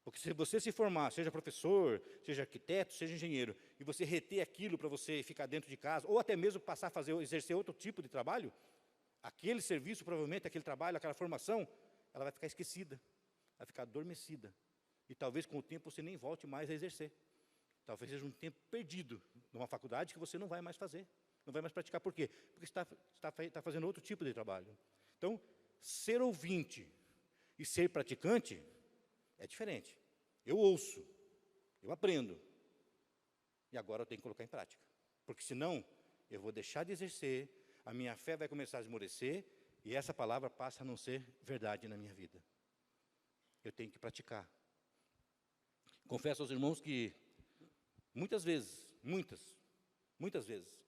Porque se você se formar, seja professor, seja arquiteto, seja engenheiro, e você reter aquilo para você ficar dentro de casa, ou até mesmo passar a exercer outro tipo de trabalho, aquele serviço, provavelmente, aquele trabalho, aquela formação, ela vai ficar esquecida, vai ficar adormecida. E talvez com o tempo você nem volte mais a exercer. Talvez seja um tempo perdido numa faculdade que você não vai mais fazer, não vai mais praticar. Por quê? Porque está fazendo outro tipo de trabalho. Então, ser ouvinte e ser praticante é diferente. Eu ouço, eu aprendo, e agora eu tenho que colocar em prática. Porque senão, eu vou deixar de exercer, a minha fé vai começar a esmorecer, e essa palavra passa a não ser verdade na minha vida. Eu tenho que praticar. Confesso aos irmãos que muitas vezes, muitas vezes,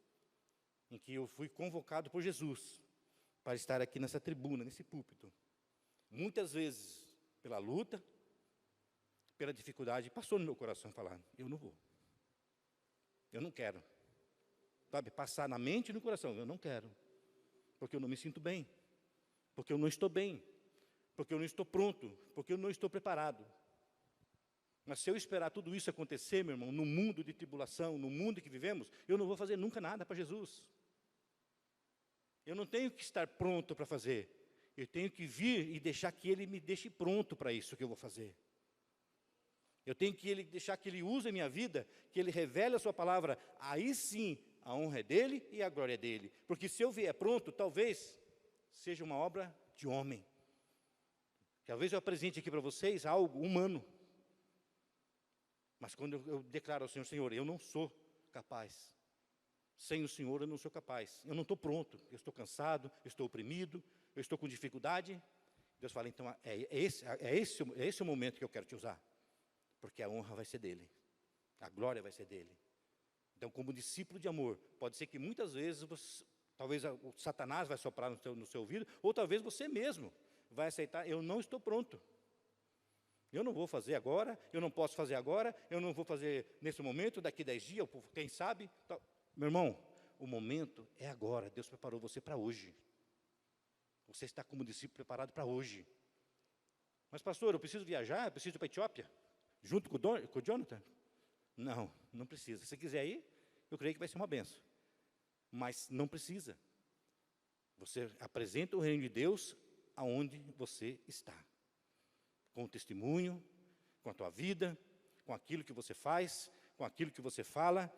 em que eu fui convocado por Jesus para estar aqui nessa tribuna, nesse púlpito, muitas vezes, pela luta, pela dificuldade, passou no meu coração falar, eu não vou. Eu não quero. Sabe, passar na mente e no coração, eu não quero. Porque eu não me sinto bem. Porque eu não estou bem. Porque eu não estou pronto. Porque eu não estou preparado. Mas se eu esperar tudo isso acontecer, meu irmão, no mundo de tribulação, no mundo que vivemos, eu não vou fazer nunca nada para Jesus. Eu não tenho que estar pronto para fazer. Eu tenho que vir e deixar que Ele me deixe pronto para isso que eu vou fazer. Eu tenho que deixar que Ele use a minha vida, que Ele revele a sua palavra. Aí sim, a honra é dEle e a glória é dEle. Porque se eu vier pronto, talvez seja uma obra de homem. Talvez eu apresente aqui para vocês algo humano. Mas quando eu declaro ao Senhor, Senhor, eu não sou capaz. Sem o Senhor eu não sou capaz. Eu não estou pronto. Eu estou cansado, eu estou oprimido, eu estou com dificuldade. Deus fala, então, esse o momento que eu quero te usar. Porque a honra vai ser dEle. A glória vai ser dEle. Então, como discípulo de amor, pode ser que muitas vezes, talvez o Satanás vai soprar no seu ouvido, ou talvez você mesmo vai aceitar, eu não estou pronto. Eu não vou fazer agora, eu não posso fazer agora, eu não vou fazer nesse momento, daqui 10 dias, quem sabe. Meu irmão, o momento é agora, Deus preparou você para hoje. Você está como discípulo preparado para hoje. Mas pastor, eu preciso viajar, eu preciso ir para a Etiópia? Junto com o Jonathan? Não, não precisa. Se quiser ir, eu creio que vai ser uma benção. Mas não precisa. Você apresenta o reino de Deus aonde você está. Com o testemunho, com a tua vida, com aquilo que você faz, com aquilo que você fala.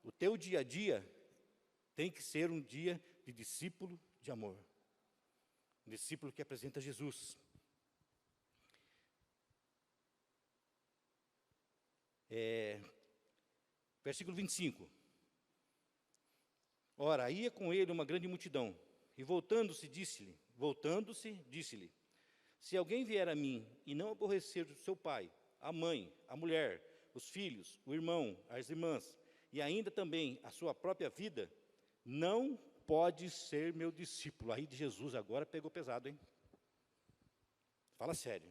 O teu dia a dia tem que ser um dia de discípulo de amor. Um discípulo que apresenta Jesus. Versículo 25. Ora, ia com ele uma grande multidão, e voltando-se, disse-lhe, se alguém vier a mim e não aborrecer o seu pai, a mãe, a mulher, os filhos, o irmão, as irmãs, e ainda também a sua própria vida, não pode ser meu discípulo. Aí de Jesus agora pegou pesado, hein? fala sério.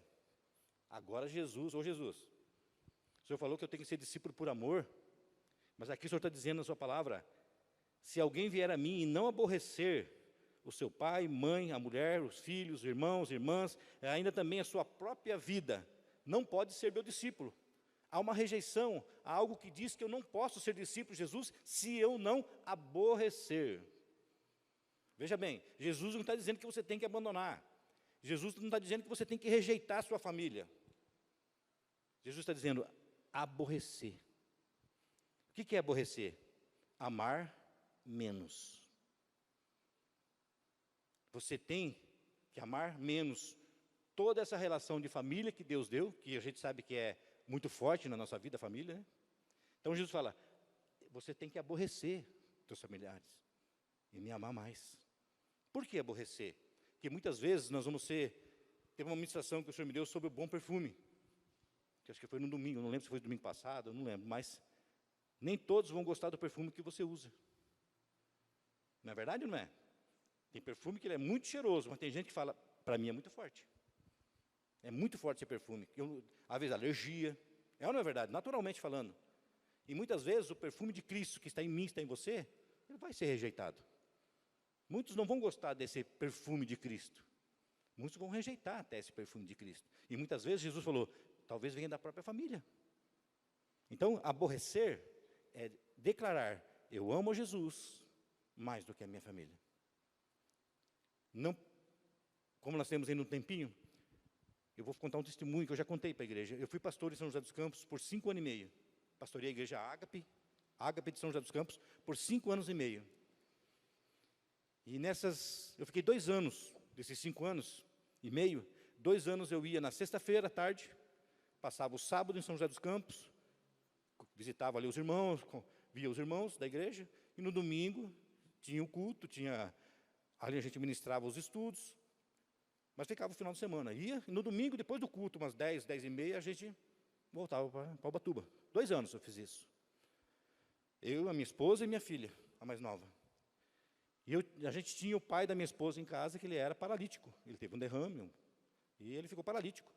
Agora Jesus, ô Jesus, o Senhor falou que eu tenho que ser discípulo por amor, mas aqui o Senhor está dizendo na sua palavra, se alguém vier a mim e não aborrecer o seu pai, mãe, a mulher, os filhos, irmãos, irmãs, ainda também a sua própria vida, não pode ser meu discípulo. Há uma rejeição, há algo que diz que eu não posso ser discípulo de Jesus se eu não aborrecer. Veja bem, Jesus não está dizendo que você tem que abandonar. Jesus não está dizendo que você tem que rejeitar a sua família. Jesus está dizendo aborrecer. O que é aborrecer? Amar menos. Você tem que amar menos toda essa relação de família que Deus deu, que a gente sabe que é muito forte na nossa vida, a família, né? Então Jesus fala, você tem que aborrecer seus familiares e me amar mais. Por que aborrecer? Porque muitas vezes nós vamos ser... Teve uma ministração que o Senhor me deu sobre o bom perfume, que acho que foi no domingo, não lembro se foi no domingo passado, não lembro, mas nem todos vão gostar do perfume que você usa. Não é verdade ou não é? Tem perfume que ele é muito cheiroso, mas tem gente que fala, para mim é muito forte. É muito forte esse perfume. Às vezes alergia, é ou não é verdade? Naturalmente falando. E muitas vezes o perfume de Cristo que está em mim, está em você, ele vai ser rejeitado. Muitos não vão gostar desse perfume de Cristo. Muitos vão rejeitar até esse perfume de Cristo. E muitas vezes Jesus falou, talvez venha da própria família. Então, aborrecer é declarar, eu amo Jesus mais do que a minha família. Não, como nós temos ainda um tempinho, eu vou contar um testemunho que eu já contei para a igreja. Eu fui pastor em São José dos Campos por 5 anos e meio. Pastorei a igreja Ágape de São José dos Campos, por 5 anos e meio. E eu fiquei 2 anos, desses 5 anos e meio, 2 anos eu ia na sexta-feira à tarde, passava o sábado em São José dos Campos, visitava ali os irmãos, via os irmãos da igreja, e no domingo tinha o culto, ali a gente ministrava os estudos, mas ficava o final de semana. Ia, e no domingo, depois do culto, umas 10, 10 e meia, a gente voltava para Ubatuba. 2 anos eu fiz isso. Eu, a minha esposa e minha filha, a mais nova. E a gente tinha o pai da minha esposa em casa, que ele era paralítico. Ele teve um derrame, e ele ficou paralítico.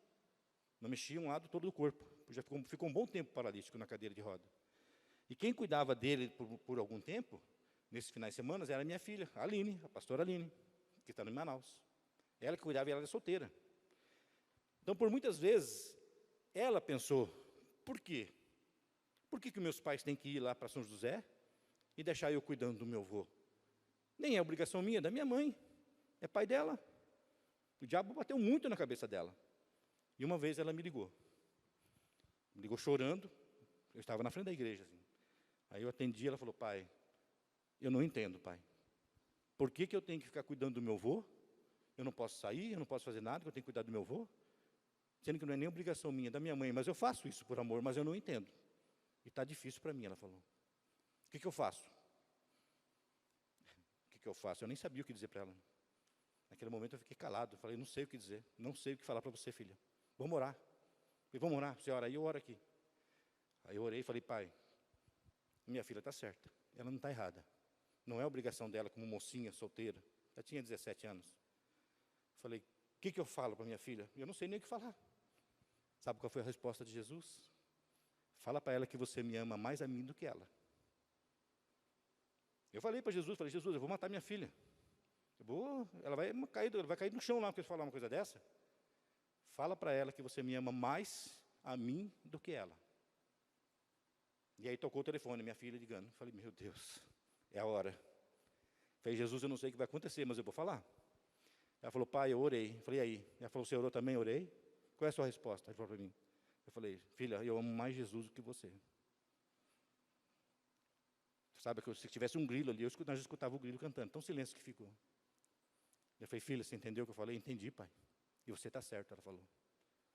Não mexia um lado todo do corpo. Já ficou um bom tempo paralítico na cadeira de roda. E quem cuidava dele por algum tempo, nesses finais de semana, era a minha filha, a Aline, a pastora Aline, que está em Manaus. Ela que cuidava e ela era solteira. Então, por muitas vezes, ela pensou, por quê? Por que meus pais têm que ir lá para São José e deixar eu cuidando do meu avô? Nem é obrigação minha, é da minha mãe. É pai dela. O diabo bateu muito na cabeça dela. E uma vez ela me ligou. Me ligou chorando. Eu estava na frente da igreja. Assim. Aí eu atendi, ela falou, pai, eu não entendo, pai. Por que eu tenho que ficar cuidando do meu avô? Eu não posso sair, eu não posso fazer nada, eu tenho que cuidar do meu avô? Sendo que não é nem obrigação minha, é da minha mãe, mas eu faço isso por amor, mas eu não entendo. E está difícil para mim, ela falou. O que eu faço? O que eu faço? Eu nem sabia o que dizer para ela. Naquele momento eu fiquei calado, falei, não sei o que dizer, não sei o que falar para você, filha. Vamos orar. Falei, vamos orar, você ora aí, eu oro aqui. Aí eu orei e falei, pai, minha filha está certa, ela não está errada. Não é obrigação dela como mocinha, solteira. Já tinha 17 anos. Falei, o que eu falo para minha filha? Eu não sei nem o que falar. Sabe qual foi a resposta de Jesus? Fala para ela que você me ama mais a mim do que ela. Eu falei para Jesus, Jesus, eu vou matar minha filha. Ela vai cair no chão lá, porque eu falar uma coisa dessa. Fala para ela que você me ama mais a mim do que ela. E aí tocou o telefone, minha filha ligando. Falei, meu Deus, é a hora. Falei, Jesus, eu não sei o que vai acontecer, mas eu vou falar. Ela falou, pai, eu orei. Eu falei, aí? Ela falou, você orou também? Orei. Qual é a sua resposta? Ela falou para mim. Eu falei, filha, eu amo mais Jesus do que você. Sabe que se tivesse um grilo ali, nós escutava o grilo cantando. Tão silêncio que ficou. Eu falei, filha, você entendeu o que eu falei? Entendi, pai. E você está certo, ela falou.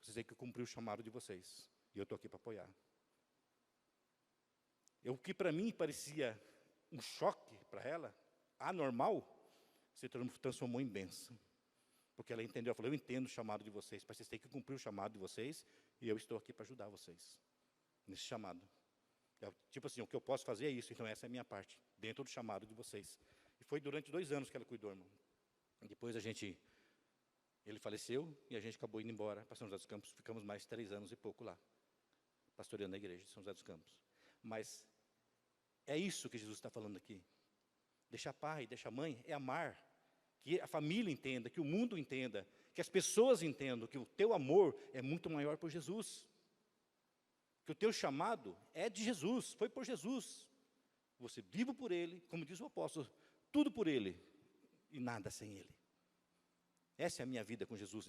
Vocês têm que cumprir o chamado de vocês. E eu estou aqui para apoiar. O que para mim parecia um choque para ela, anormal, se transformou em bênção. Porque ela entendeu, ela falou, eu entendo o chamado de vocês, mas vocês têm que cumprir o chamado de vocês, e eu estou aqui para ajudar vocês, nesse chamado. Tipo assim, o que eu posso fazer é isso, então essa é a minha parte, dentro do chamado de vocês. E foi durante 2 anos que ela cuidou, irmão. Depois a gente Ele faleceu e a gente acabou indo embora para São José dos Campos. Ficamos mais 3 anos e pouco lá, pastoreando a igreja de São José dos Campos. Mas é isso que Jesus está falando aqui. Deixar pai, deixar mãe, é amar. Que a família entenda, que o mundo entenda, que as pessoas entendam que o teu amor é muito maior por Jesus. Que o teu chamado é de Jesus, foi por Jesus. Você vive por Ele, como diz o apóstolo, tudo por Ele e nada sem Ele. Essa é a minha vida com Jesus.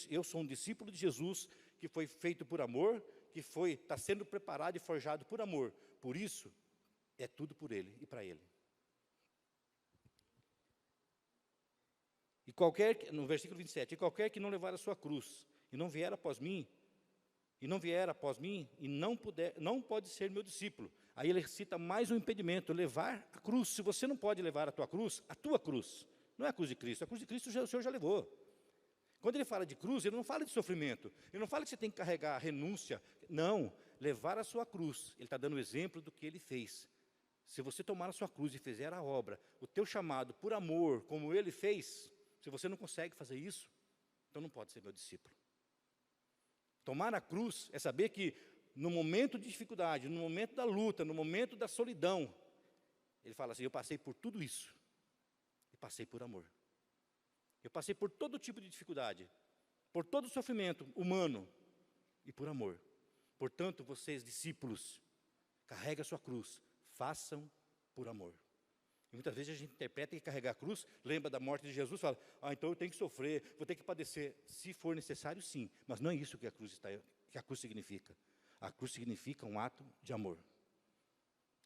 Eu sou um discípulo de Jesus que foi feito por amor, que está sendo preparado e forjado por amor. Por isso, é tudo por Ele e para Ele. No versículo 27, e qualquer que não levar a sua cruz e não vier após mim, não pode ser meu discípulo. Aí ele cita mais um impedimento, levar a cruz. Se você não pode levar a tua cruz, não é a cruz de Cristo, a cruz de Cristo o Senhor já levou. Quando ele fala de cruz, ele não fala de sofrimento, ele não fala que você tem que carregar a renúncia, não, levar a sua cruz. Ele está dando o exemplo do que ele fez. Se você tomar a sua cruz e fizer a obra, o teu chamado por amor, como ele fez, se você não consegue fazer isso, então não pode ser meu discípulo. Tomar a cruz é saber que no momento de dificuldade, no momento da luta, no momento da solidão, ele fala assim, eu passei por tudo isso, e passei por amor. Eu passei por todo tipo de dificuldade, por todo sofrimento humano, e por amor. Portanto, vocês, discípulos, carreguem a sua cruz, façam por amor. E muitas vezes a gente interpreta que carregar a cruz, lembra da morte de Jesus, fala, então eu tenho que sofrer, vou ter que padecer. Se for necessário, sim, mas não é isso que a cruz significa. A cruz significa um ato de amor.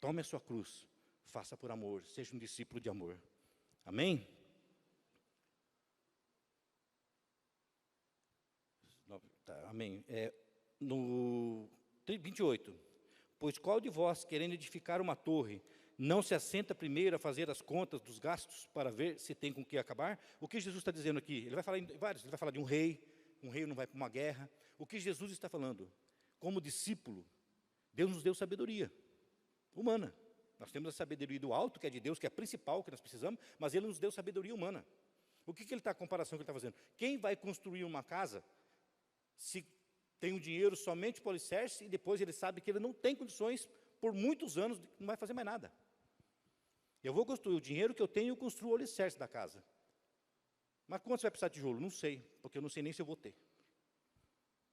Tome a sua cruz, faça por amor, seja um discípulo de amor. Amém? Amém. No 28, pois qual de vós, querendo edificar uma torre, não se assenta primeiro a fazer as contas dos gastos para ver se tem com que acabar? O que Jesus está dizendo aqui? Ele vai falar em vários, ele vai falar de um rei não vai para uma guerra. O que Jesus está falando? Como discípulo, Deus nos deu sabedoria humana. Nós temos a sabedoria do alto, que é de Deus, que é a principal que nós precisamos, mas Ele nos deu sabedoria humana. O que ele está, a comparação que ele está fazendo? Quem vai construir uma casa, se tem o dinheiro somente para o alicerce, e depois ele sabe que ele não tem condições, por muitos anos, não vai fazer mais nada. Eu vou construir o dinheiro que eu tenho, eu construo o alicerce da casa. Mas quanto você vai precisar de tijolo? Não sei, porque eu não sei nem se eu vou ter.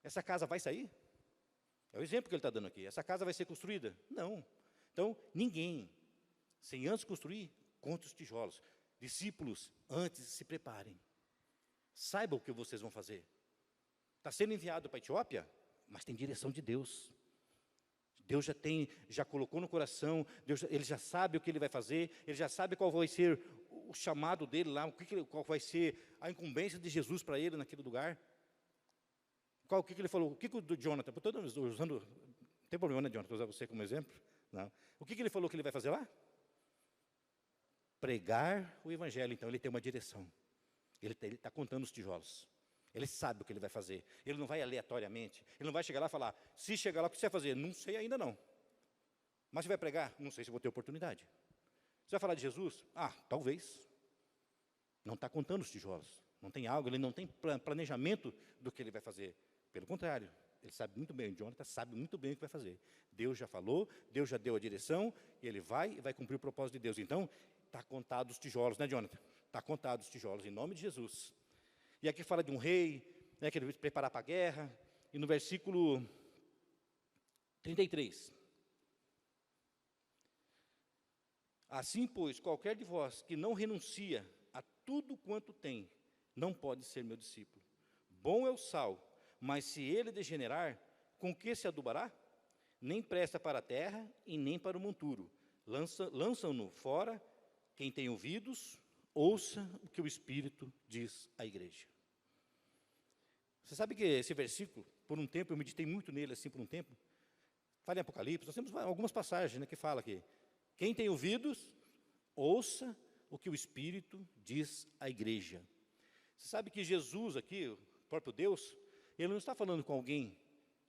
Essa casa vai sair? É o exemplo que ele está dando aqui. Essa casa vai ser construída? Não. Então, ninguém, sem antes construir, conte os tijolos. Discípulos, antes se preparem. Saibam o que vocês vão fazer. Está sendo enviado para a Etiópia, mas tem direção de Deus. Deus já colocou no coração, Ele já sabe o que Ele vai fazer, Ele já sabe qual vai ser o chamado dele lá, qual vai ser a incumbência de Jesus para ele naquele lugar. O que ele falou? O que o Jonathan, não tem problema, né, Jonathan, usar você como exemplo? Não. O que ele falou que ele vai fazer lá? Pregar o evangelho. Então ele tem uma direção. Ele está contando os tijolos. Ele sabe o que ele vai fazer. Ele não vai aleatoriamente. Ele não vai chegar lá e falar, se chegar lá, o que você vai fazer? Não sei ainda não. Mas você vai pregar? Não sei se vou ter oportunidade. Você vai falar de Jesus? Talvez. Não está contando os tijolos. Não tem algo, ele não tem planejamento do que ele vai fazer. Pelo contrário, ele sabe muito bem, o Jonathan sabe muito bem o que vai fazer. Deus já falou, Deus já deu a direção, e ele vai cumprir o propósito de Deus. Então, está contado os tijolos, né, Jonathan? Está contado os tijolos, em nome de Jesus. E aqui fala de um rei, né, que ele vai se preparar para a guerra, e no versículo 33. Assim, pois, qualquer de vós que não renuncia a tudo quanto tem, não pode ser meu discípulo. Bom é o sal, mas se ele degenerar, com que se adubará? Nem presta para a terra e nem para o monturo. Lançam-no fora. Quem tem ouvidos, ouça o que o Espírito diz à igreja. Você sabe que esse versículo, por um tempo, eu meditei muito nele, assim, por um tempo. Fala em Apocalipse, nós temos algumas passagens, né, que fala que quem tem ouvidos, ouça o que o Espírito diz à igreja. Você sabe que Jesus aqui, o próprio Deus, Ele não está falando com alguém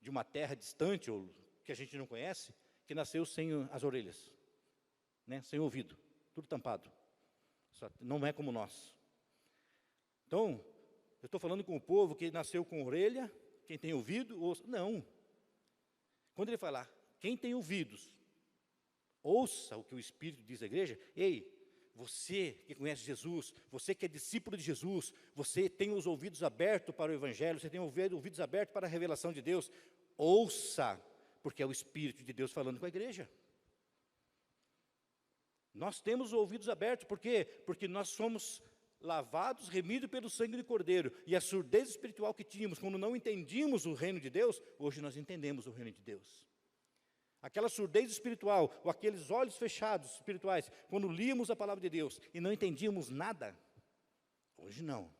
de uma terra distante, ou que a gente não conhece, que nasceu sem as orelhas, né, sem ouvido, tudo tampado. Não é como nós. Então, Eu estou falando com o povo que nasceu com orelha, quem tem ouvido, ouça. Não. Quando ele falar, quem tem ouvidos, ouça o que o Espírito diz à igreja. Ei, você que conhece Jesus, você que é discípulo de Jesus, você tem os ouvidos abertos para o Evangelho, você tem ouvidos abertos para a revelação de Deus, ouça, porque é o Espírito de Deus falando com a igreja. Nós temos os ouvidos abertos, por quê? Porque nós somos lavados, remidos pelo sangue do Cordeiro, e a surdez espiritual que tínhamos, quando não entendíamos o reino de Deus, hoje nós entendemos o reino de Deus. Aquela surdez espiritual, ou aqueles olhos fechados espirituais, quando líamos a palavra de Deus e não entendíamos nada, hoje não.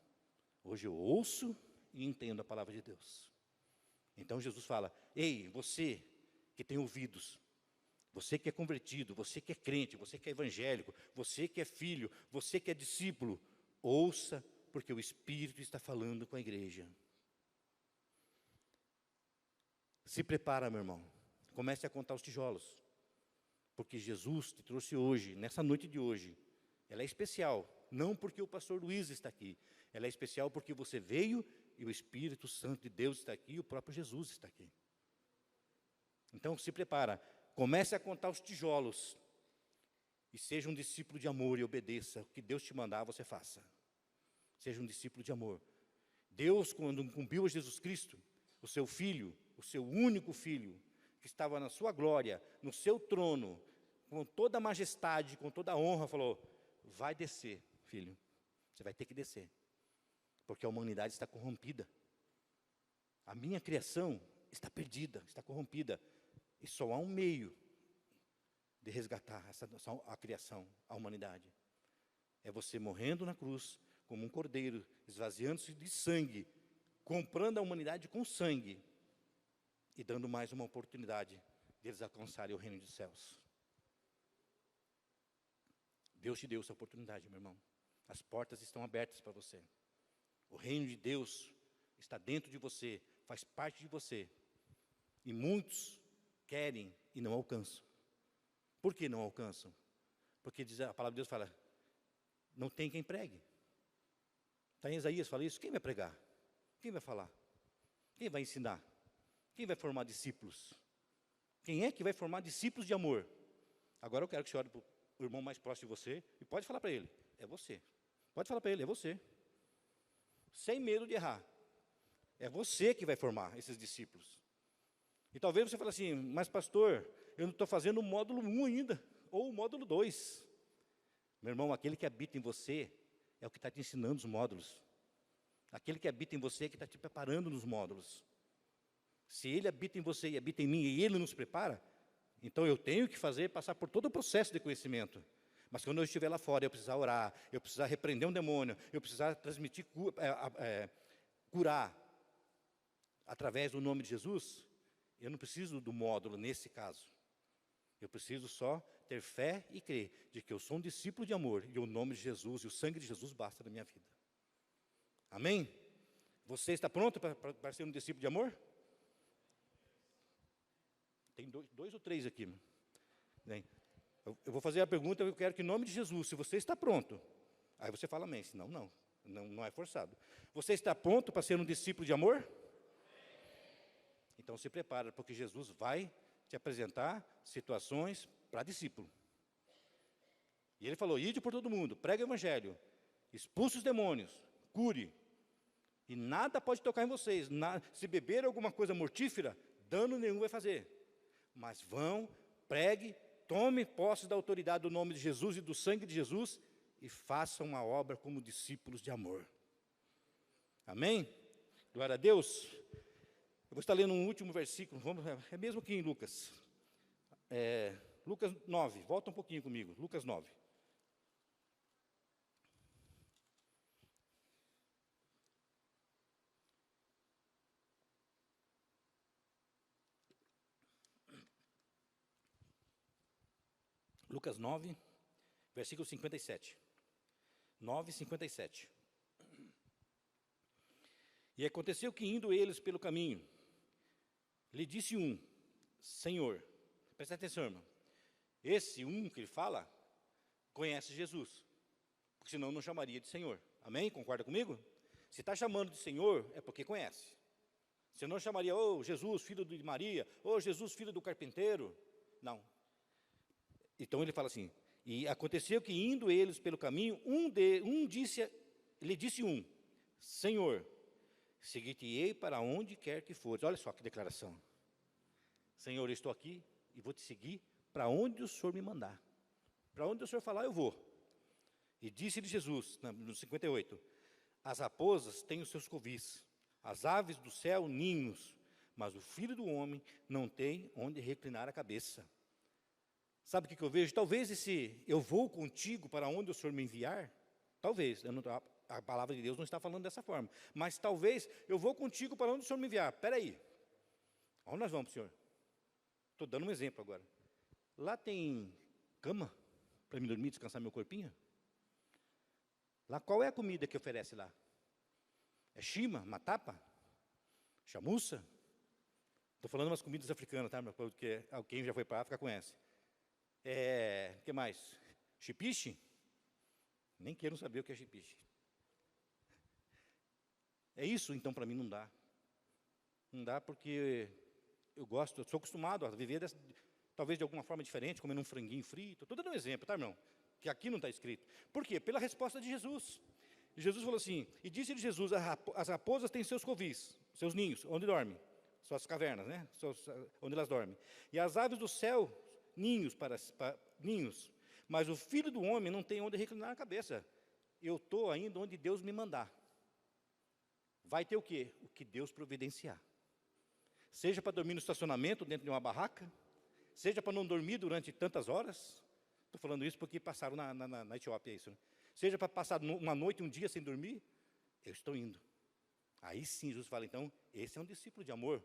Hoje eu ouço e entendo a palavra de Deus. Então Jesus fala, ei, você que tem ouvidos, você que é convertido, você que é crente, você que é evangélico, você que é filho, você que é discípulo, ouça, porque o Espírito está falando com a igreja. Se prepara, meu irmão. Comece a contar os tijolos, porque Jesus te trouxe hoje, nessa noite de hoje. Ela é especial, não porque o pastor Luiz está aqui. Ela é especial porque você veio e o Espírito Santo de Deus está aqui e o próprio Jesus está aqui. Então se prepara, comece a contar os tijolos e seja um discípulo de amor e obedeça. O que Deus te mandar, você faça. Seja um discípulo de amor. Deus, quando incumbiu a Jesus Cristo, o seu Filho, o seu único Filho, que estava na sua glória, no seu trono, com toda a majestade, com toda a honra, falou, vai descer, filho, você vai ter que descer, porque a humanidade está corrompida, a minha criação está perdida, está corrompida, e só há um meio de resgatar a criação, a humanidade, é você morrendo na cruz, como um cordeiro, esvaziando-se de sangue, comprando a humanidade com sangue, e dando mais uma oportunidade deles alcançarem o reino dos céus. Deus te deu essa oportunidade, meu irmão. As portas estão abertas para você. O reino de Deus está dentro de você, faz parte de você. E muitos querem e não alcançam. Por que não alcançam? Porque diz, a palavra de Deus fala, não tem quem pregue. Está em Isaías, fala isso, quem vai pregar? Quem vai falar? Quem vai ensinar? Quem vai formar discípulos? Quem é que vai formar discípulos de amor? Agora eu quero que você olhe para o irmão mais próximo de você e pode falar para ele, é você. Pode falar para ele, é você. Sem medo de errar. É você que vai formar esses discípulos. E talvez você fale assim, mas pastor, eu não estou fazendo o módulo 1 ainda, ou o módulo 2. Meu irmão, aquele que habita em você é o que está te ensinando os módulos. Aquele que habita em você é que está te preparando nos módulos. Se ele habita em você e habita em mim e ele nos prepara, então eu tenho que passar por todo o processo de conhecimento. Mas quando eu estiver lá fora, eu precisar orar, eu precisar repreender um demônio, eu precisar transmitir, curar, através do nome de Jesus, eu não preciso do módulo nesse caso. Eu preciso só ter fé e crer de que eu sou um discípulo de amor e o nome de Jesus e o sangue de Jesus basta na minha vida. Amém? Você está pronto para ser um discípulo de amor? Tem dois ou três aqui. Eu vou fazer a pergunta, eu quero que em nome de Jesus, se você está pronto, aí você fala amém, senão não é forçado. Você está pronto para ser um discípulo de amor? Então se prepara, porque Jesus vai te apresentar situações para discípulo. E ele falou, ide por todo mundo, pregue o evangelho, expulse os demônios, cure, e nada pode tocar em vocês, se beber alguma coisa mortífera, dano nenhum vai fazer. Mas vão, pregue, tome posse da autoridade do nome de Jesus e do sangue de Jesus e façam uma obra como discípulos de amor. Amém? Glória a Deus. Eu vou estar lendo um último versículo, é mesmo aqui em Lucas. Lucas 9, volta um pouquinho comigo, Lucas 9. Lucas 9, versículo 57. 9, 57. E aconteceu que, indo eles pelo caminho, lhe disse um, Senhor, presta atenção, irmão, esse um que ele fala, conhece Jesus, porque senão não chamaria de Senhor. Amém? Concorda comigo? Se está chamando de Senhor, é porque conhece. Você não chamaria, Jesus, filho de Maria, Jesus, filho do carpinteiro. Não. Então ele fala assim, e aconteceu que indo eles pelo caminho, lhe disse um, Senhor, seguir-te-ei para onde quer que fores. Olha só que declaração. Senhor, eu estou aqui e vou te seguir para onde o Senhor me mandar. Para onde o Senhor falar, eu vou. E disse-lhe Jesus, no 58, as raposas têm os seus covis, as aves do céu ninhos, mas o Filho do Homem não tem onde reclinar a cabeça. Sabe o que eu vejo? Talvez esse eu vou contigo para onde o Senhor me enviar, talvez, a palavra de Deus não está falando dessa forma, mas talvez eu vou contigo para onde o Senhor me enviar. Espera aí, onde nós vamos, Senhor? Estou dando um exemplo agora. Lá tem cama para me dormir, descansar meu corpinho? Lá, qual é a comida que oferece lá? É chima, matapa, chamuça? Estou falando umas comidas africanas, tá? Porque quem já foi para a África conhece. O que mais? Chipiche? Nem quero saber o que é chipiche. É isso, então, para mim não dá. Não dá porque eu sou acostumado a viver talvez de alguma forma diferente, comendo um franguinho frito. Estou dando um exemplo, tá, irmão? Que aqui não está escrito. Por quê? Pela resposta de Jesus. Jesus falou assim, e disse-lhe Jesus, as raposas têm seus covis, seus ninhos, onde dormem, suas cavernas, né? Onde elas dormem. E as aves do céu, ninhos, ninhos. Mas o Filho do Homem não tem onde reclinar a cabeça. Eu estou ainda onde Deus me mandar. Vai ter o quê? O que Deus providenciar. Seja para dormir no estacionamento, dentro de uma barraca, seja para não dormir durante tantas horas. Estou falando isso porque passaram na Etiópia, isso, né? Seja para passar uma noite, um dia sem dormir, eu estou indo. Aí sim, Jesus fala, então, esse é um discípulo de amor,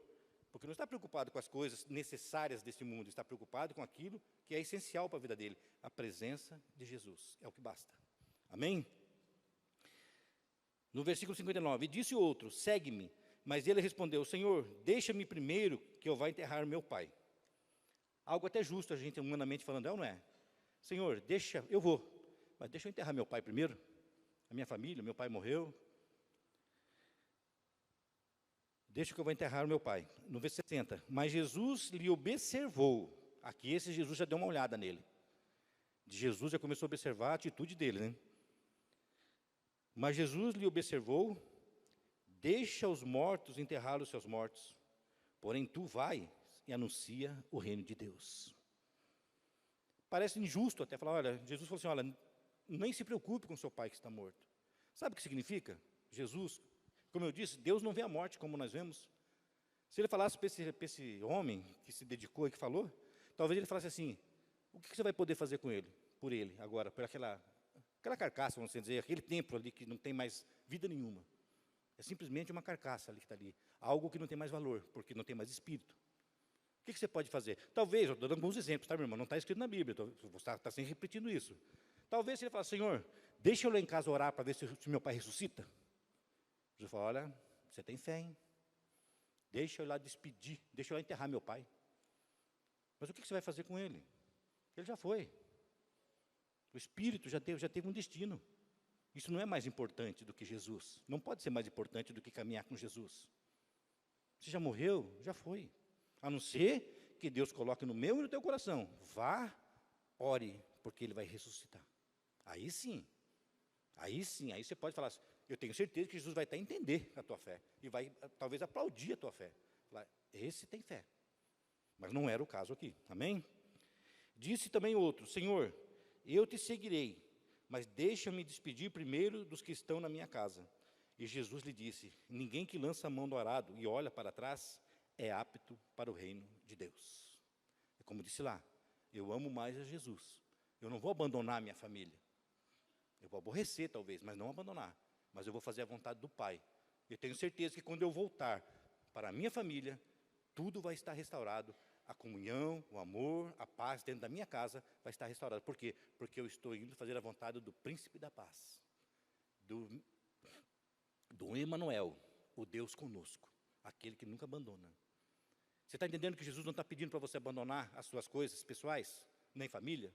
porque não está preocupado com as coisas necessárias deste mundo, está preocupado com aquilo que é essencial para a vida dele, a presença de Jesus, é o que basta. Amém? No versículo 59, disse o outro, segue-me, mas ele respondeu, Senhor, deixa-me primeiro que eu vá enterrar meu pai. Algo até justo, a gente humanamente falando, é ou não é? Senhor, eu vou, mas deixa eu enterrar meu pai primeiro, a minha família, meu pai morreu. Deixa que eu vou enterrar o meu pai. No versículo 60, mas Jesus lhe observou. Aqui esse Jesus já deu uma olhada nele. Jesus já começou a observar a atitude dele, né? Mas Jesus lhe observou, deixa os mortos enterrar os seus mortos, porém tu vai e anuncia o reino de Deus. Parece injusto até falar, olha, Jesus falou assim, olha, nem se preocupe com seu pai que está morto. Sabe o que significa? Jesus, como eu disse, Deus não vê a morte como nós vemos. Se ele falasse para esse homem que se dedicou e que falou, talvez ele falasse assim, o que você vai poder fazer com ele, por ele, agora, por aquela carcaça, vamos dizer, aquele templo ali que não tem mais vida nenhuma. É simplesmente uma carcaça ali que está ali, algo que não tem mais valor, porque não tem mais espírito. O que você pode fazer? Talvez, eu estou dando alguns exemplos, tá, meu irmão? Não está escrito na Bíblia, você está sempre repetindo isso. Talvez se ele falar, Senhor, deixa eu lá em casa orar para ver se meu pai ressuscita. Jesus fala, olha, você tem fé, hein? Deixa eu lá despedir, deixa eu lá enterrar meu pai. Mas o que você vai fazer com ele? Ele já foi. O espírito já teve um destino. Isso não é mais importante do que Jesus. Não pode ser mais importante do que caminhar com Jesus. Você já morreu? Já foi. A não ser que Deus coloque no meu e no teu coração. Vá, ore, porque Ele vai ressuscitar. Aí sim, aí você pode falar assim, eu tenho certeza que Jesus vai até entender a tua fé. E vai, talvez, aplaudir a tua fé. Falar, esse tem fé. Mas não era o caso aqui, amém? Disse também outro, Senhor, eu te seguirei, mas deixa-me despedir primeiro dos que estão na minha casa. E Jesus lhe disse, ninguém que lança a mão do arado e olha para trás, é apto para o reino de Deus. É como disse lá, eu amo mais a Jesus. Eu não vou abandonar a minha família. Eu vou aborrecer talvez, mas não abandonar. Mas eu vou fazer a vontade do Pai. Eu tenho certeza que quando eu voltar para a minha família, tudo vai estar restaurado. A comunhão, o amor, a paz dentro da minha casa vai estar restaurado. Por quê? Porque eu estou indo fazer a vontade do príncipe da paz. Do Emanuel, o Deus conosco. Aquele que nunca abandona. Você está entendendo que Jesus não está pedindo para você abandonar as suas coisas pessoais, nem família?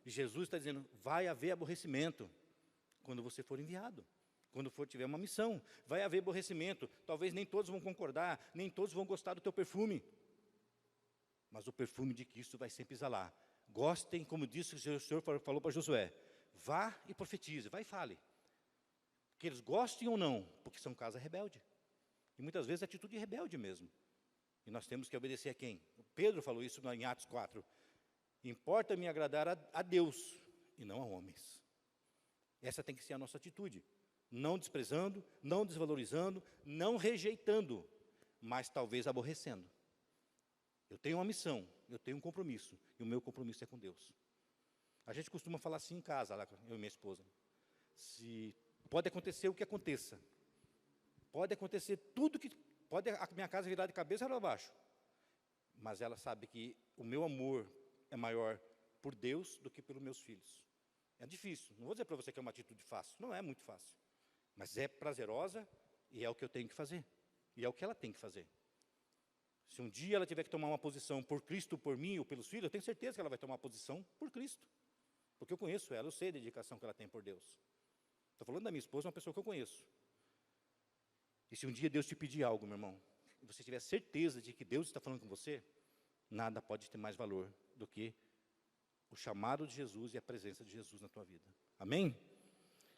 Jesus está dizendo, vai haver aborrecimento quando você for enviado. quando for tiver uma missão. Vai haver aborrecimento, talvez nem todos vão concordar, nem todos vão gostar do teu perfume. Mas o perfume de Cristo vai sempre exalar. Gostem, como disse o Senhor falou para Josué, vá e profetize, vá e fale. Que eles gostem ou não, porque são casa rebelde. E muitas vezes é atitude rebelde mesmo. E nós temos que obedecer a quem? Pedro falou isso em Atos 4. Importa-me agradar a Deus e não a homens. Essa tem que ser a nossa atitude. Não desprezando, não desvalorizando, não rejeitando, mas talvez aborrecendo. Eu tenho uma missão, eu tenho um compromisso, e o meu compromisso é com Deus. A gente costuma falar assim em casa, lá, eu e minha esposa. Se pode acontecer o que aconteça, pode acontecer tudo que... Pode a minha casa virar de cabeça para baixo, mas ela sabe que o meu amor é maior por Deus do que pelos meus filhos. É difícil, não vou dizer para você que é uma atitude fácil, não é muito fácil, mas é prazerosa e é o que eu tenho que fazer, e é o que ela tem que fazer. Se um dia ela tiver que tomar uma posição por Cristo, por mim ou pelos filhos, eu tenho certeza que ela vai tomar uma posição por Cristo, porque eu conheço ela, eu sei a dedicação que ela tem por Deus. Estou falando da minha esposa, uma pessoa que eu conheço. E se um dia Deus te pedir algo, meu irmão, e você tiver certeza de que Deus está falando com você, nada pode ter mais valor do que o chamado de Jesus e a presença de Jesus na tua vida. Amém?